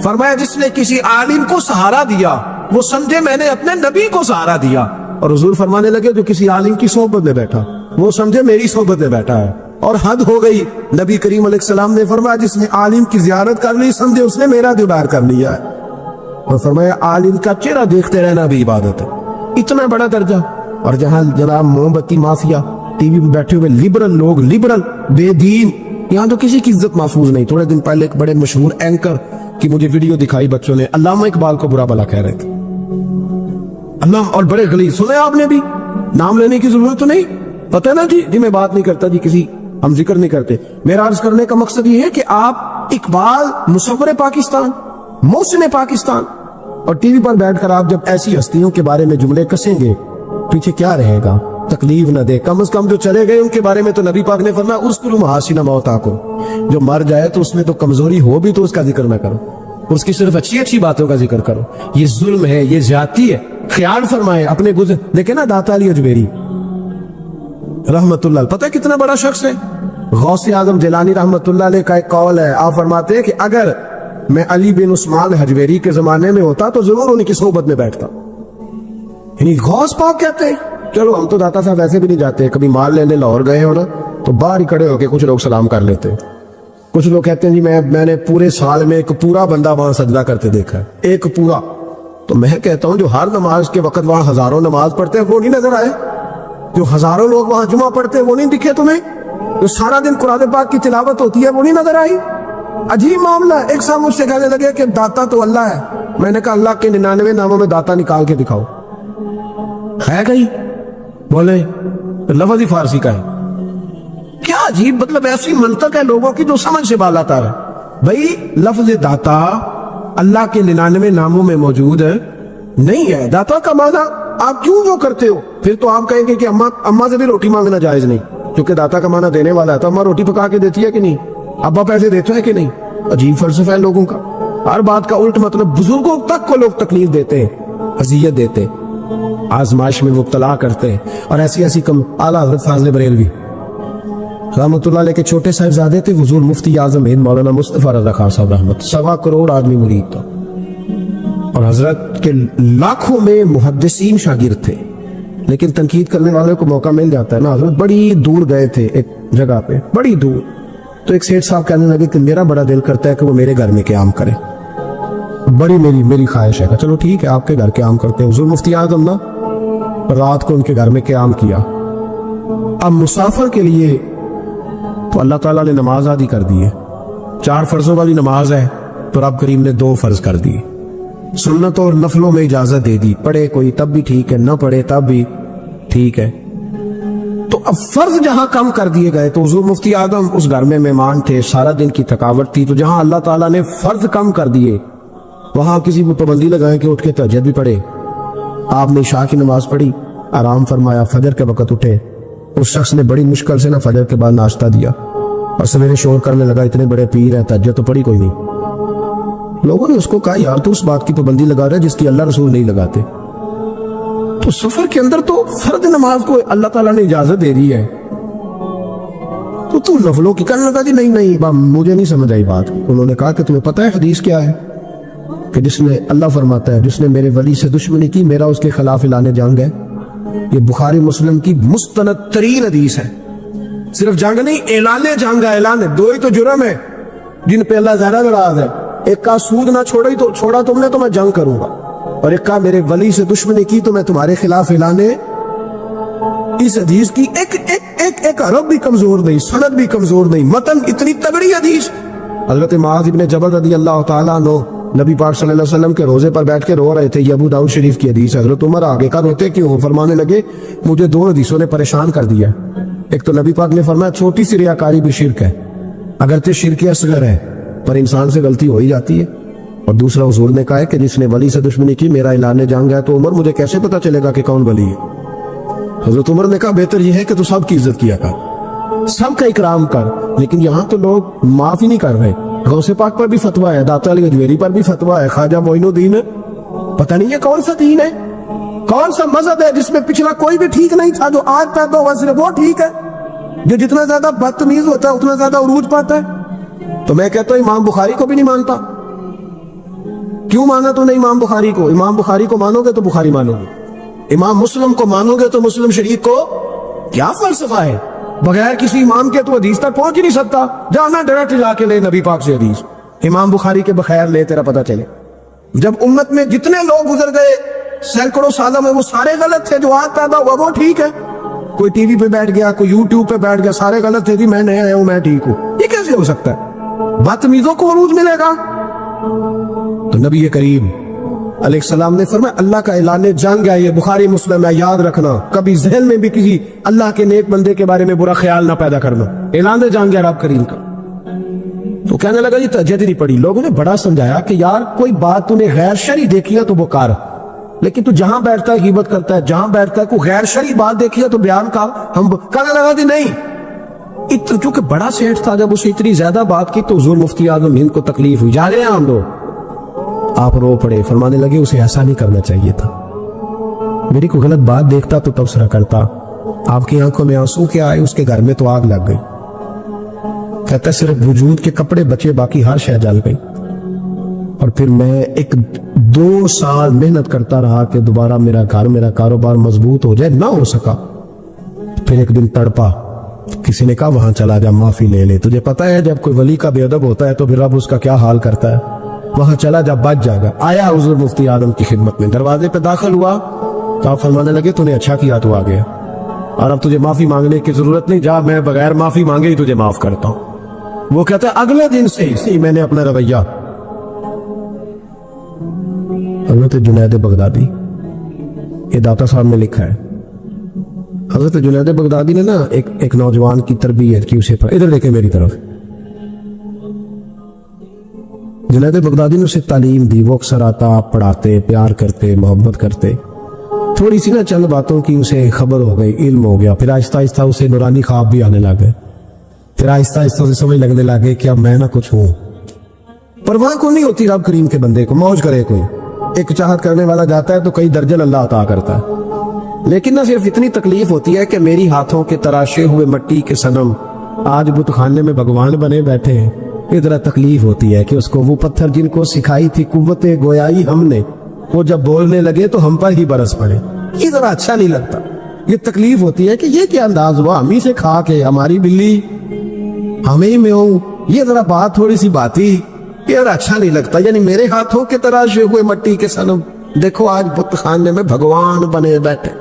فرمایا جس نے کسی عالم کو سہارا دیا وہ سمجھے میں نے اپنے نبی کو سہارا دیا. اور حضور فرمانے لگے جو کسی عالم کی صحبت میں بیٹھا وہ سمجھے میری صحبت میں بیٹھا ہے. اور حد ہو گئی, نبی کریم علیہ السلام نے فرمایا جس نے عالم کی زیارت کر لی سمجھے اس نے میرا دیدار کر لیا ہے. اور فرمایا عالم کا چہرہ دیکھتے رہنا بھی عبادت ہے. اتنا بڑا درجہ. اور جہاں جناب موم بتی مافیا ٹی وی پہ بیٹھے ہوئے لبرل لوگ، لبرل بے دین، یہاں تو کسی کی عزت محفوظ نہیں. تھوڑے دن پہلے ایک بڑے مشہور اینکر کی مجھے ویڈیو دکھائی بچوں نے، علامہ اقبال کو برا بھلا کہہ رہے تھے. اللہ اور بڑے غلیظ. سنے آپ نے بھی، نام لینے کی ضرورت تو نہیں، پتہ نا جی میں بات نہیں کرتا جی، کسی ہم ذکر نہیں کرتے. میرا عرض کرنے کا مقصد یہ ہے کہ آپ اقبال مصور پاکستان، محسن پاکستان، اور ٹی وی پر بیٹھ کر آپ جب ایسی ہستیوں کے بارے میں جملے کسیں گے، پیچھے کیا رہے گا؟ تکلیف نہ دے. کم از کم جو چلے گئے ان کے بارے میں تو نبی پاک نے فرمایا اذکروا محاسن موتاکم. جو مر جائے تو اس میں تو کمزوری ہو بھی تو اس کا ذکر نہ کرو، اس کی صرف اچھی اچھی باتوں کا ذکر کرو. یہ ظلم ہے، یہ زیادتی ہے. خیال فرمائے اپنے گزر. دیکھیں نا داتا علی اجمیری رحمت اللہ، پتہ ہے کتنا بڑا شخص ہے. غوث اعظم جیلانی رحمت اللہ علیہ کا ایک قول ہے، آپ فرماتے ہیں کہ اگر میں علی بن عثمان حجویری کے زمانے میں ہوتا تو ضرور ان کی صحبت میں بیٹھتا. یعنی غوث پاک کہتے ہیں. چلو ہم تو داتا صاحب ایسے بھی نہیں جاتے، کبھی مال لینے لاہور گئے ہو نا تو باہر ہی کھڑے ہو کے کچھ لوگ سلام کر لیتے. کچھ لوگ کہتے ہیں جی میں نے پورے سال میں ایک پورا بندہ وہاں سجدہ کرتے دیکھا ہے، ایک پورا. تو میں کہتا ہوں جو ہر نماز کے وقت وہاں ہزاروں نماز پڑھتے ہیں وہ نہیں نظر آئے؟ جو ہزاروں لوگ وہاں جمعہ پڑھتے ہیں وہ نہیں دکھے تمہیں؟ جو سارا دن قرآن پاک کی تلاوت ہوتی ہے وہ نہیں نظر آئی؟ عجیب معاملہ. ایک صاحب مجھ سے کہنے لگے کہ داتا تو اللہ ہے. میں نے کہا اللہ کے 99 ناموں میں داتا نکال کے دکھاؤ. ہے کہیں؟ بولے لفظ ہی فارسی کا ہے. کیا عجیب، مطلب ایسی منطق ہے لوگوں کی جو سمجھ سے بالا تر ہے. بھائی لفظ داتا اللہ کے 99 ناموں میں موجود ہے نہیں ہے. داتا کا معنی آپ کیوں جو کرتے ہو؟ پھر تو آپ کہیں گے کہ اماں سے بھی روٹی مانگنا جائز نہیں، کیونکہ داتا کا معنی دینے والا ہے. تو اماں روٹی پکا کے دیتی ہے کہ نہیں؟ ابا پیسے دیتے ہیں کہ نہیں؟ عجیب فلسفہ ہے لوگوں کا. ہر بات کا الٹ مطلب. بزرگوں تک کو لوگ تکلیف دیتے ہیں، اذیت دیتے، آزمائش میں مبتلا کرتے ہیں. اور ایسی ایسی کم. اعلیٰ حضرت فاضل بریلوی رحمت اللہ علیہ کے چھوٹے صاحبزادے تھے حضور مفتی اعظم ہند مولانا مصطفیٰ رضا خان صاحب رحمت. 1.25 کروڑ آدمی مرید تھا، اور حضرت کے لاکھوں میں محدثین شاگرد تھے. لیکن تنقید کرنے والے کو موقع مل جاتا ہے نا. حضرت بڑی دور گئے تھے ایک جگہ پہ، بڑی دور. تو ایک سیٹھ صاحب کہنے لگے کہ میرا بڑا دل کرتا ہے کہ وہ میرے گھر میں قیام کرے، بڑی میری خواہش ہے. چلو ٹھیک ہے آپ کے گھر قیام کرتے ہیں. حضور مفتی اعظم نے رات کو ان کے گھر میں قیام کیا. اب مسافر کے لیے تو اللہ تعالیٰ نے نماز آدھی کر دی ہے. 4 فرضوں والی نماز ہے تو رب کریم نے 2 فرض کر دی. سنتوں اور نفلوں میں اجازت دے دی، پڑھے کوئی تب بھی ٹھیک ہے، نہ پڑھے تب بھی ٹھیک ہے. تو اب فرض جہاں کم کر دیے گئے تو حضور مفتی اعظم اس گھر میں مہمان تھے، سارا دن کی تھکاوٹ تھی. تو جہاں اللہ تعالیٰ نے فرض کم کر دیے وہاں کسی کو پابندی لگائیں کہ اٹھ کے تہجد بھی پڑھے. آپ نے عشاء کی نماز پڑھی، آرام فرمایا، فجر کے وقت اٹھے. اس شخص نے بڑی مشکل سے نہ فجر کے بعد ناشتہ دیا اور سویرے شور کرنے لگا اتنے بڑے پیر ہیں، تہجد تو پڑھی کوئی نہیں. لوگوں نے اس کو کہا یار تو اس بات کی پابندی لگا رہا ہے جس کی اللہ رسول نہیں لگاتے. تو سفر کے اندر تو فرض نماز کو اللہ تعالیٰ نے اجازت دے دی ہے، تو نفلوں کی کرنے لگا. جی نہیں مجھے نہیں سمجھ آئی بات. انہوں نے کہا کہ تمہیں پتہ ہے حدیث کیا ہے؟ کہ جس نے، اللہ فرماتا ہے جس نے میرے ولی سے دشمنی کی میرا اس کے خلاف اعلان جنگ ہے. یہ بخاری مسلم کی مستند ترین حدیث ہے. صرف جنگ نہیں، اعلان جنگ ہے. اعلان 2 ہی تو جرم ہے جن پہ اللہ زیادہ ناراض ہے. ایک کا سود نہ چھوڑا تم نے تو میں جنگ کروں گا، اور ایک کا میرے ولی سے دشمنی کی تو میں تمہارے خلاف اعلان. اس حدیث کی ایک عرب بھی کمزور نہیں، سند بھی کمزور نہیں، متن اتنی تگڑی حدیث. حضرت معاذ بن جبل رضی اللہ تعالیٰ عنہ نبی پاک صلی اللہ علیہ وسلم کے روزے پر بیٹھ کے رو رہے تھے. یہ ابو داؤد شریف کی حدیث. حضرت عمر آگے کا روتے کیوں؟ فرمانے لگے مجھے 2 حدیثوں نے پریشان کر دیا. ایک تو نبی پاک نے فرمایا چھوٹی سی ریاکاری بھی شرک ہے، اگرچہ شرک اصغر ہے پر انسان سے غلطی ہو ہی جاتی ہے. اور دوسرا حضور نے کہا ہے کہ جس نے ولی سے دشمنی کی میرا اعلان جنگ ہے. تو عمر مجھے کیسے پتا چلے گا کہ کون ولی ہے؟ حضرت عمر نے کہا بہتر یہ ہے کہ تو سب کی عزت کیا کر، سب کا اکرام کر. لیکن یہاں تو لوگ معاف ہی نہیں کر رہے. غوث پاک پر بھی فتویٰ ہے، داتا علی اجمیری پر بھی فتویٰ ہے، خواجہ معین الدین پتہ نہیں ہے کون سا دین ہے، کون سا مذہب ہے جس میں پچھلا کوئی بھی ٹھیک نہیں تھا، جو آج پیدا ہوا صرف وہ ٹھیک ہے. جو جتنا زیادہ بدتمیز ہوتا ہے اتنا زیادہ عروج پاتا ہے. تو میں کہتا ہوں امام بخاری کو بھی نہیں مانتا. کیوں مانا تو نہیں امام بخاری کو؟ امام بخاری کو مانو گے تو بخاری مانو گے، امام مسلم کو مانو گے تو مسلم شریف کو. کیا فلسفہ ہے؟ بغیر کسی امام کے تو حدیث تک پہنچ ہی نہیں سکتا. جانا ڈائریکٹ جا کے لے نبی پاک سے حدیث. امام بخاری کے بخیر لے تیرا پتہ چلے. جب امت میں جتنے لوگ گزر گئے سینکڑوں سالوں میں وہ سارے غلط تھے، جو آج پیدا ہوا وہ ٹھیک ہے. کوئی ٹی وی پہ بیٹھ گیا، کوئی یوٹیوب پہ بیٹھ گیا، سارے غلط تھے جی میں نیا آیا ہوں میں ٹھیک ہوں. یہ کیسے ہو سکتا ہے؟ بدتمیزوں کو عروج ملے گا. تو نبی کریم علیہ السلام نے فرمایا اللہ کا اعلان جنگ ہے، یہ بخاری مسلم ہے، یاد رکھنا. کبھی ذہن میں بھی کسی اللہ کے نیک بندے کے بارے میں برا خیال نہ پیدا کرنا. اعلان جنگ ہے رب کریم کا. تو کہنے لگا جی تہجد نہیں پڑھی. لوگوں نے بڑا سمجھایا کہ یار کوئی بات تو نے غیر شرعی دیکھی ہے تو وہ کر، لیکن تو جہاں بیٹھتا ہے غیبت کرتا ہے، جہاں بیٹھتا ہے کوئی غیر شرعی بات دیکھی ہے تو بیان کر. ہم کہنے لگا جی نہیں. چونکہ بڑا سیٹ تھا، جب اسے اتنی زیادہ بات کی تو حضور مفتی اعظم ہند کو تکلیف ہوئی. جا رہے ہیں ہم لوگ. آپ رو پڑے، فرمانے لگے اسے ایسا نہیں کرنا چاہیے تھا. میری کوئی غلط بات دیکھتا تو تبصرہ کرتا. آپ کی آنکھوں میں آنسو کیا آئے، اس کے گھر میں تو آگ لگ گئی. کہتا ہے صرف وجود کے کپڑے بچے، باقی ہر شے جل گئی. اور پھر میں 2 سال محنت کرتا رہا کہ دوبارہ میرا گھر میرا کاروبار مضبوط ہو جائے، نہ ہو سکا. پھر ایک دن تڑپا، کسی نے کہا وہاں چلا جا معافی لے لے. تجھے پتا ہے جب کوئی ولی کا بے ادب ہوتا ہے تو پھر رب اس کا کیا حال کرتا ہے. وہاں چلا جا بچ جائے گا. آیا حضور مفتی اعظم کی خدمت میں، دروازے پہ داخل ہوا تو آپ فرمانے لگے تو نے اچھا کیا تو آ گیا، اور اب تجھے معافی مانگنے کی ضرورت نہیں، جا میں بغیر معافی مانگے ہی تجھے معاف کرتا ہوں. وہ کہتا ہے اگلے دن سے میں نے اپنا رویہ. حضرت جنید بغدادی، یہ داتا صاحب نے لکھا ہے. حضرت جنید بغدادی نے نا ایک نوجوان کی تربیت کی. اسے ادھر دیکھیں میری طرف. جنید بغدادی نے اسے تعلیم دی. وہ اکثر آتا، پڑھاتے، پیار کرتے، محبت کرتے. تھوڑی سی نا چند باتوں کی اسے خبر ہو گئی، علم ہو گیا. پھر آہستہ آہستہ اسے نورانی خواب بھی آنے لگے. پھر آہستہ آہستہ اسے سمجھ لگنے لگے کہ اب میں نہ کچھ ہوں. پرواہ کو نہیں ہوتی رب کریم کے بندے کو، موج کرے کوئی. ایک چاہت کرنے والا جاتا ہے تو کئی درجن اللہ عطا کرتا ہے. لیکن نہ صرف اتنی تکلیف ہوتی ہے کہ میری ہاتھوں کے تراشے ہوئے مٹی کے صنم آج بت خانے میں بھگوان بنے بیٹھے ہیں. ادھر تکلیف ہوتی ہے کہ اس کو وہ پتھر جن کو سکھائی تھی قوت گویائی ہم نے، وہ جب بولنے لگے تو ہم پر ہی برس پڑے. یہ ذرا اچھا نہیں لگتا. یہ تکلیف ہوتی ہے کہ یہ کیا انداز ہوا، ہم ہی سے کھا کے ہماری بلی ہمیں ہی میں ہوں. یہ ذرا بات تھوڑی سی بات ہی، یہ ذرا اچھا نہیں لگتا. یعنی میرے ہاتھوں کے تراشے ہوئے مٹی کے صنم دیکھو آج بت خانے میں بھگوان بنے بیٹھے.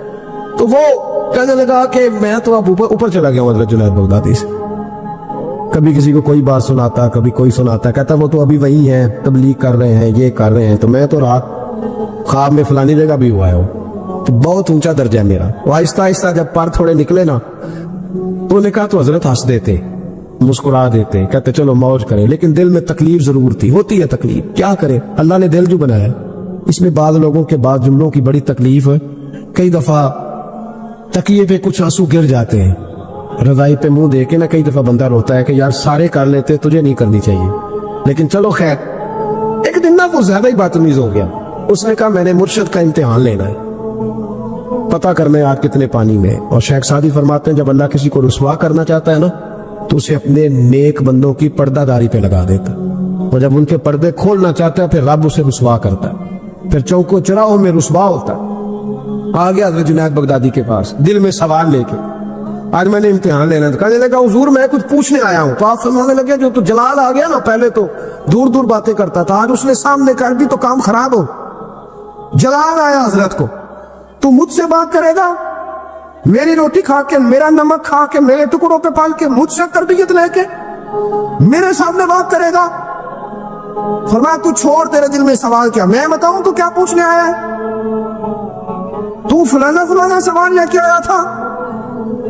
تو وہ کہنے لگا کہ میں تو اب اوپر چلا گیا ہوں حضرت جنید بغدادی سے. کبھی کسی کو کوئی بات سناتا، کبھی کوئی سناتا، کہتا وہ تو ابھی وہی ہیں، تبلیغ کر رہے ہیں، یہ کر رہے ہیں، تو میں تو رات خواب میں فلانی جگہ بھی ہوا ہے. تو بہت اونچا درجہ ہے میرا. وہ آہستہ آہستہ جب پر تھوڑے نکلے نا تو نے کہا تو حضرت ہنس دیتے، مسکرا دیتے، کہتے چلو موج کریں. لیکن دل میں تکلیف ضرور تھی. ہوتی ہے تکلیف، کیا کرے، اللہ نے دل جو بنایا. اس میں بعض لوگوں کے بعض جملوں کی بڑی تکلیف ہے. کئی دفعہ تکیے پہ کچھ آنسو گر جاتے ہیں، رضائی پہ منہ دے کے نا کئی دفعہ بندہ روتا ہے کہ یار سارے کر لیتے، تجھے نہیں کرنی چاہیے. لیکن چلو خیر. ایک دن نا وہ زیادہ ہی بدتمیز ہو گیا. اس نے کہا میں نے مرشد کا امتحان لینا ہے، پتہ کرنا ہے آپ کتنے پانی میں. اور شیخ سعدی فرماتے ہیں جب اللہ کسی کو رسوا کرنا چاہتا ہے نا تو اسے اپنے نیک بندوں کی پردہ داری پہ لگا دیتا، اور جب ان کے پردے کھولنا چاہتا ہے پھر رب اسے رسوا کرتا ہے. پھر چوکو چراہوں میں رسوا ہوتا ہے. آ گیا حضرت جنید بغدادی کے پاس دل میں سوال لے کے، آج میں نے امتحان لینا تھا. کہنے لگا حضور میں کچھ پوچھنے آیا ہوں. تو آپ فرمانے لگے جو تو جلال آ گیا نا، پہلے تو دور دور باتیں کرتا تھا، آج اس نے سامنے کر دی تو کام خراب ہو. جلال آیا حضرت کو. تو مجھ سے بات کرے گا، میری روٹی کھا کے، میرا نمک کھا کے، میرے ٹکڑوں پہ پال کے، مجھ سے تربیت لے کے میرے سامنے بات کرے گا. فرمایا تو چھوڑ، تیرے دل میں سوال کیا، میں بتاؤں تو کیا پوچھنے آیا ہے؟ تو فلانا فلانا سوال لے کے آیا تھا.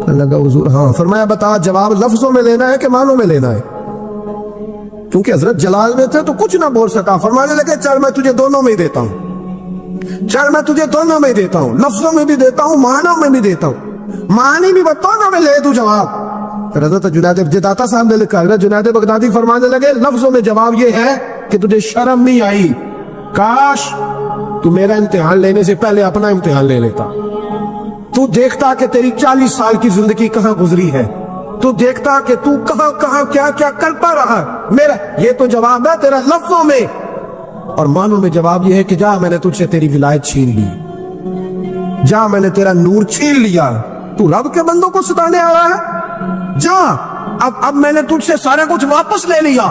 لگا حضور ہاں. فرمایا بتا جواب لفظوں میں لینا ہے کہ معنوں میں لینا ہے؟ کیونکہ حضرت جلال میں تھے تو کچھ نہ بول سکا. فرمانے لگے چل میں تجھے دونوں میں ہی دیتا ہوں، چل میں تجھے دونوں میں ہی دیتا ہوں، لفظوں میں بھی دیتا ہوں، معنوں میں بھی دیتا ہوں. معنی بھی بتانا میں لے دوں جواب. حضرت جنید جداتا صاحب نے لکھا، حضرت جنید بغدادی فرمانے لگے لفظوں میں جواب یہ ہے کہ تجھے شرم نہیں آئی، کاش تو میرا امتحان لینے سے پہلے اپنا امتحان لے لیتا. تو دیکھتا کہ تیری 40 سال کی زندگی کہاں گزری ہے، تو دیکھتا کہ تو کہاں کہاں کیا کیا کرتا رہا. میرا یہ تو جواب ہے تیرا لفظوں میں، اور معنوں میں جواب یہ ہے کہ جا میں نے تجھ سے تیری ولایت چھین لی، جا میں نے تیرا نور چھین لیا، تو رب کے بندوں کو ستانے آیا ہے، جا اب میں نے تجھ سے سارا کچھ واپس لے لیا.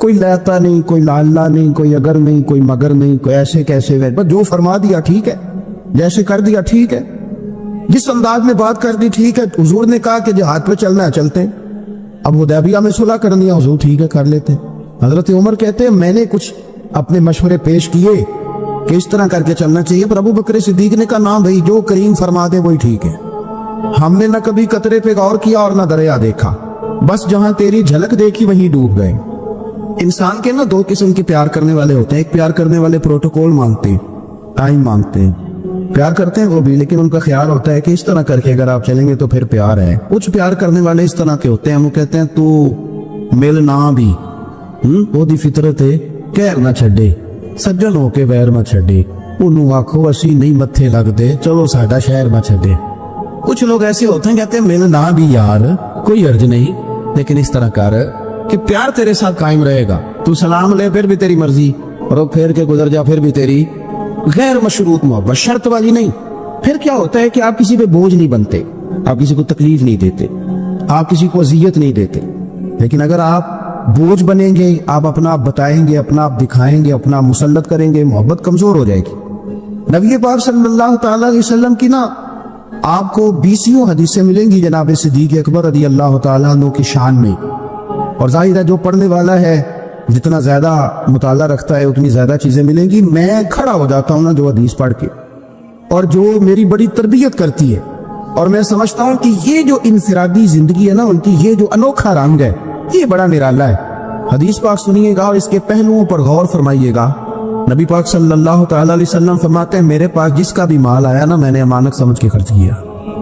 کوئی لیتا نہیں, کوئی لالا نہیں, کوئی اگر نہیں, کوئی مگر نہیں, کوئی ایسے کیسے وے, بس جو فرما دیا ٹھیک ہے, جیسے کر دیا ٹھیک ہے, جس انداز میں بات کر دی ٹھیک ہے. حضور نے کہا کہ جہاد پہ چلنا ہے چلتے ہیں. اب حدیبیہ میں صلح کرنی ہے, حضور ٹھیک ہے کر لیتے ہیں. حضرت عمر کہتے ہیں میں نے کچھ اپنے مشورے پیش کیے کہ اس طرح کر کے چلنا چاہیے, پر ابو بکر صدیق نے کہا نہ بھائی جو کریم فرما دے وہی ٹھیک ہے. ہم نے نہ کبھی قطرے پہ غور کیا اور نہ دریا دیکھا, بس جہاں تیری جھلک دیکھی وہیں ڈوب گئے. انسان کے نا دو قسم کے پیار کرنے والے ہوتے ہیں. ایک پیار کرنے والے پروٹوکول مانگتے ہیں, ٹائم مانگتے ہیں, پیار کرتے ہیں وہ بھی, لیکن ان کا خیال ہوتا ہے کہ اس طرح کر کے اگر آپ چلیں گے تو پھر پیار ہے. کچھ پیار کرنے والے اس طرح کے ہوتے ہیں, وہ کہتے ہیں تو مل نہ بھی وہ دی فطرت ہے کہر نہ چھڈے, سجن ہو کے ویر نہ چھڈے, انہوں آکھو اسی نہیں متھے لگ دے, چلو ساڈا شہر نہ چھڈے. کچھ لوگ ایسے ہوتے ہیں کہتے ہیں مل نہ بھی یار کوئی عرض نہیں, لیکن اس طرح کر کہ پیار تیرے ساتھ قائم رہے گا. تو سلام لے پھر بھی تیری مرضی, اور پھر کے گزر جا پھر بھی تیری, غیر مشروط محبت, شرط والی نہیں. پھر کیا ہوتا ہے کہ آپ کسی پہ بوجھ نہیں بنتے, آپ کسی کو تکلیف نہیں دیتے, آپ کسی کو اذیت نہیں دیتے. لیکن اگر آپ بوجھ بنیں گے, آپ اپنا آپ بتائیں گے, اپنا آپ دکھائیں گے, اپنا مسلط کریں گے, محبت کمزور ہو جائے گی. نبی پاک صلی اللہ تعالیٰ علیہ وسلم کی نا آپ کو 20 حدیثیں ملیں گی جناب صدیق اکبر رضی اللہ تعالیٰ عنہ کی شان میں. اور ظاہر ہے جو پڑھنے والا ہے جتنا زیادہ مطالعہ رکھتا ہے اتنی زیادہ چیزیں ملیں گی. میں کھڑا ہو جاتا ہوں نا جو حدیث پڑھ کے, اور جو میری بڑی تربیت کرتی ہے, اور میں سمجھتا ہوں کہ یہ جو انفرادی زندگی ہے نا ان کی, یہ جو انوکھا رنگ ہے یہ بڑا نرالا ہے. حدیث پاک سنیے گا اور اس کے پہلوؤں پر غور فرمائیے گا. نبی پاک صلی اللہ تعالیٰ علیہ وسلم فرماتے ہیں میرے پاس جس کا بھی مال آیا نا میں نے امانت سمجھ کے خرچ کیا.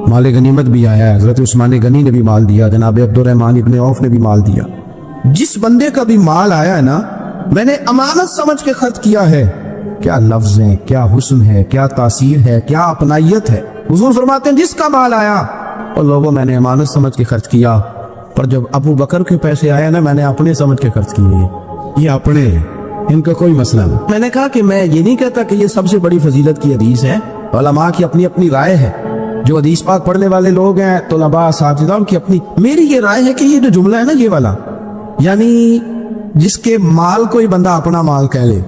مال غنیمت بھی آیا ہے, حضرت عثمان غنی نے بھی مال دیا, جناب عبد الرحمن ابن عوف نے بھی مال دیا. جس بندے کا بھی مال آیا ہے نا میں نے امانت سمجھ کے خرچ کیا ہے. کیا لفظ ہیں, کیا حسن ہے, کیا تاثیر ہے, کیا اپنائیت ہے. حضور فرماتے ہیں جس کا مال آیا اور لوگوں میں نے امانت سمجھ کے خرچ کیا, پر جب ابو بکر کے پیسے آئے نا میں نے اپنے سمجھ کے خرچ کیے. یہ اپنے ہیں, ان کا کوئی مسئلہ نہیں. میں نے کہا کہ میں یہ نہیں کہتا کہ یہ سب سے بڑی فضیلت کی حدیث ہے, علماء کی اپنی اپنی رائے ہے. جو حدیث پاک پڑھنے والے لوگ ہیں طلباء اساتذہ ان کی اپنی, میری یہ رائے ہے کہ یہ جو جملہ ہے نا یہ والا, یعنی جس کے مال کوئی بندہ اپنا مال کہہ لے.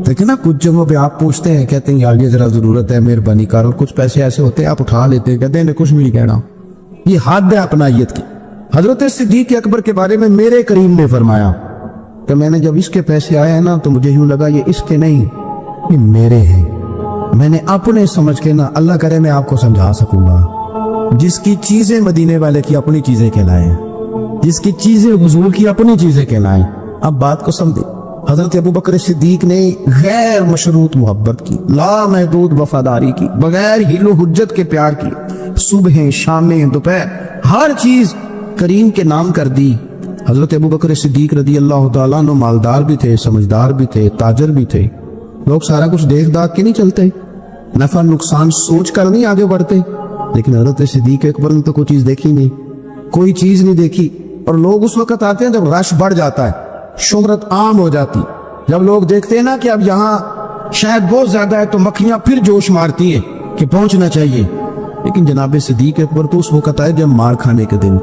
لیکن نا کچھ جگہوں پہ آپ پوچھتے ہیں کہتے ہیں یار یہ ذرا ضرورت ہے مہربانی کر, اور کچھ پیسے ایسے ہوتے ہیں آپ اٹھا لیتے ہیں کہتے ہیں کچھ بھی نہیں کہنا. یہ حد ہے اپنائیت کی. حضرت صدیق اکبر کے بارے میں میرے کریم نے فرمایا کہ میں نے جب اس کے پیسے آئے نا تو مجھے یوں لگا یہ اس کے نہیں یہ میرے ہیں. میں نے اپنے سمجھ کے نا, اللہ کرے میں آپ کو سمجھا سکوں گا, جس کی چیزیں مدینے والے کی اپنی چیزیں کہلائیں, جس کی چیزیں حضور کی اپنی چیزیں کہلائیں. اب بات کو سمجھے. حضرت ابو بکر صدیق نے غیر مشروط محبت کی, لا محدود وفاداری کی, بغیر ہیل و حجت کے پیار کی, صبح شامیں دوپہر ہر چیز کریم کے نام کر دی. حضرت ابو بکر صدیق رضی اللہ تعالیٰ عنہ مالدار بھی تھے, سمجھدار بھی تھے, تاجر بھی تھے. لوگ سارا کچھ دیکھ داکھ کے نہیں چلتے, نفع نقصان سوچ کر نہیں آگے بڑھتے. لیکن حضرت صدیق اکبر نے تو کوئی چیز دیکھی نہیں, کوئی چیز نہیں دیکھی. اور لوگ اس وقت آتے ہیں جب رش بڑھ جاتا ہے, شہرت عام ہو جاتی, جب لوگ دیکھتے ہیں نا کہ اب یہاں شاید بہت زیادہ ہے تو مکھیاں پھر جوش مارتی ہیں کہ پہنچنا چاہیے. لیکن جناب صدیق اکبر تو اس وقت آئے جب مار کھانے کے دن,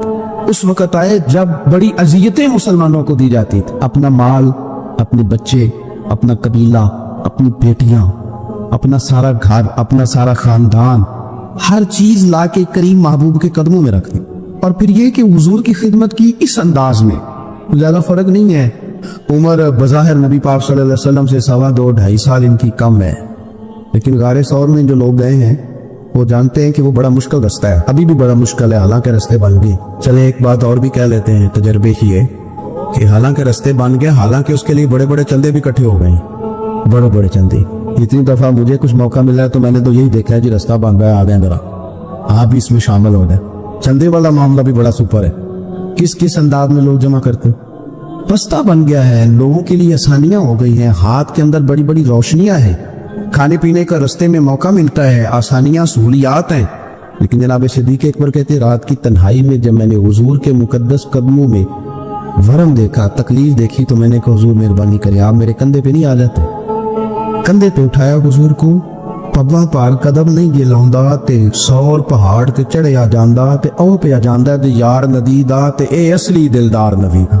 اس وقت آئے جب بڑی اذیتیں مسلمانوں کو دی جاتی تھی. اپنا مال, اپنے بچے, اپنا قبیلہ, اپنی بیٹیاں, اپنا سارا گھر, اپنا سارا خاندان, ہر چیز لا کے کریم محبوب کے قدموں میں رکھ دی. اور پھر یہ کہ حضور کی خدمت کی اس انداز میں, زیادہ فرق نہیں ہے. عمر بظاہر نبی پاک صلی اللہ علیہ وسلم سے 2.5-2.5 سال ان کی کم ہے, لیکن غار ثور میں جو لوگ گئے ہیں وہ جانتے ہیں کہ وہ بڑا مشکل رستہ ہے, ابھی بھی بڑا مشکل ہے, حالانکہ رستے بن گئے. چلے ایک بات اور بھی کہہ لیتے ہیں, تجربے کی ہے کہ حالانکہ رستے بن گئے, حالانکہ اس کے لیے بڑے بڑے چندے بھی اکٹھے ہو گئے, بڑے بڑے چندے. اتنی دفعہ مجھے کچھ موقع ملا ہے تو میں نے تو یہی دیکھا ہے جی رستہ بن رہا ہے, آ گئے ذرا آپ بھی اس میں شامل ہو گئے. چندے والا معاملہ بھی بڑا سپر ہے, کس کس انداز میں لوگ جمع کرتے. رستہ بن گیا ہے, لوگوں کے لیے آسانیاں ہو گئی ہیں, ہاتھ کے اندر بڑی بڑی روشنیاں ہیں, کھانے پینے کا رستے میں موقع ملتا ہے, آسانیاں سہولیات ہیں. لیکن جناب صدیق اکبر کہتے رات کی تنہائی میں جب میں نے حضور کے مقدس قدموں میں ورم دیکھا, تکلیف دیکھی, تو میں نے کہا حضور مہربانی کرے آپ میرے کندھے پہ نہیں آ جاتے. کندھے پہ اٹھایا حضور کو, پبا پار قدم نہیں جے لاؤندا تے 100 پہاڑ تے چڑھیا جاندا تے او پیا جاندا تے یار ندی دا تے اے اصلی دلدار نبی دا.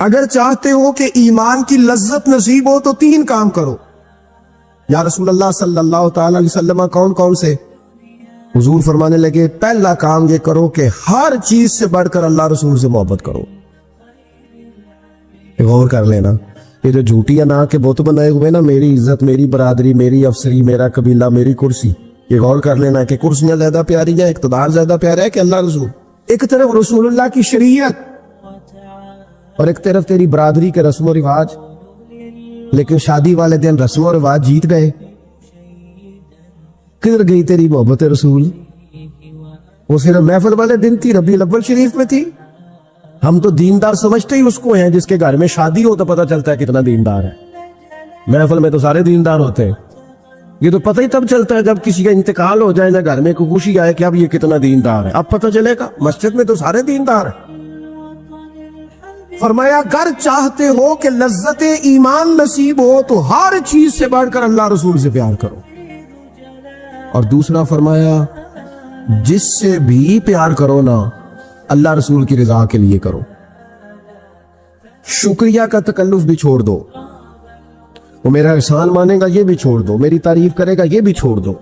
اگر چاہتے ہو کہ ایمان کی لذت نصیب ہو تو 3 کام کرو. یا رسول اللہ صلی اللہ تعالی علیہ وسلم کون کون سے؟ حضور فرمانے لگے پہلا کام یہ کرو کہ ہر چیز سے بڑھ کر اللہ رسول سے محبت کرو. غور کر لینا، یہ جو جھوٹی انا کے بت بنائے ہوئے نا، میری عزت، میری برادری، میری افسری، میرا قبیلہ، میری کرسی، یہ غور کر لینا کہ کرسیاں زیادہ پیاری ہیں، اقتدار زیادہ پیارا ہے کہ اللہ رسول. ایک طرف رسول اللہ کی شریعت اور ایک طرف تیری برادری کے رسم و رواج، لیکن شادی والے دن رسم و رواج جیت گئے. کدھر گئی تیری محبت رسول؟ وہ صرف محفل والے دن تھی، ربیع الاول شریف میں تھی. ہم تو دیندار سمجھتے ہی اس کو ہیں جس کے گھر میں شادی ہو تو پتہ چلتا ہے کتنا دیندار ہے. محفل میں تو سارے دیندار ہوتے ہیں، یہ تو پتہ ہی تب چلتا ہے جب کسی کا انتقال ہو جائے، نہ گھر میں کوئی خوشی آئے کہ اب یہ کتنا دیندار ہے. اب پتہ چلے گا، مسجد میں تو سارے دیندار ہیں. فرمایا اگر چاہتے ہو کہ لذت ایمان نصیب ہو تو ہر چیز سے بڑھ کر اللہ رسول سے پیار کرو. اور دوسرا فرمایا جس سے بھی پیار کرو نا، اللہ رسول کی رضا کے لیے کرو. شکریہ کا تکلف بھی چھوڑ دو، وہ میرا احسان مانے گا یہ بھی چھوڑ دو، میری تعریف کرے گا یہ بھی چھوڑ دو.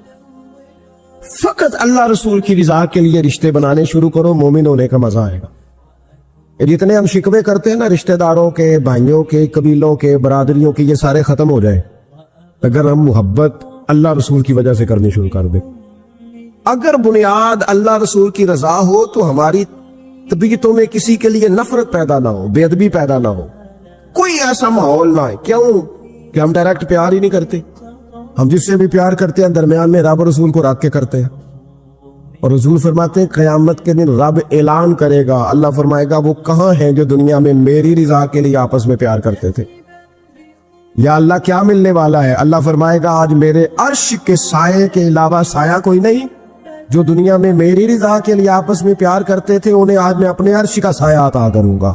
فقط اللہ رسول کی رضا کے لیے رشتے بنانے شروع کرو، مومن ہونے کا مزہ آئے گا. جتنے ہم شکوے کرتے ہیں نا رشتہ داروں کے، بھائیوں کے، قبیلوں کے، برادریوں کے، یہ سارے ختم ہو جائیں اگر ہم محبت اللہ رسول کی وجہ سے کرنی شروع کر دیں. اگر بنیاد اللہ رسول کی رضا ہو تو ہماری طبیعتوں میں کسی کے لیے نفرت پیدا نہ ہو، بے ادبی پیدا نہ ہو، کوئی ایسا ماحول نہ ہے. کیوں کہ ہم ڈائریکٹ پیار ہی نہیں کرتے. ہم جس سے بھی پیار کرتے ہیں درمیان میں رب رسول کو رکھ کے کرتے ہیں. اور رسول فرماتے ہیں قیامت کے دن رب اعلان کرے گا، اللہ فرمائے گا وہ کہاں ہیں جو دنیا میں میری رضا کے لیے آپس میں پیار کرتے تھے. یا اللہ کیا ملنے والا ہے؟ اللہ فرمائے گا آج میرے عرش کے سائے کے علاوہ سایہ کوئی نہیں. جو دنیا میں میری رضا کے لیے آپس میں پیار کرتے تھے انہیں آج میں اپنے عرش کا سایہ عطا کروں گا.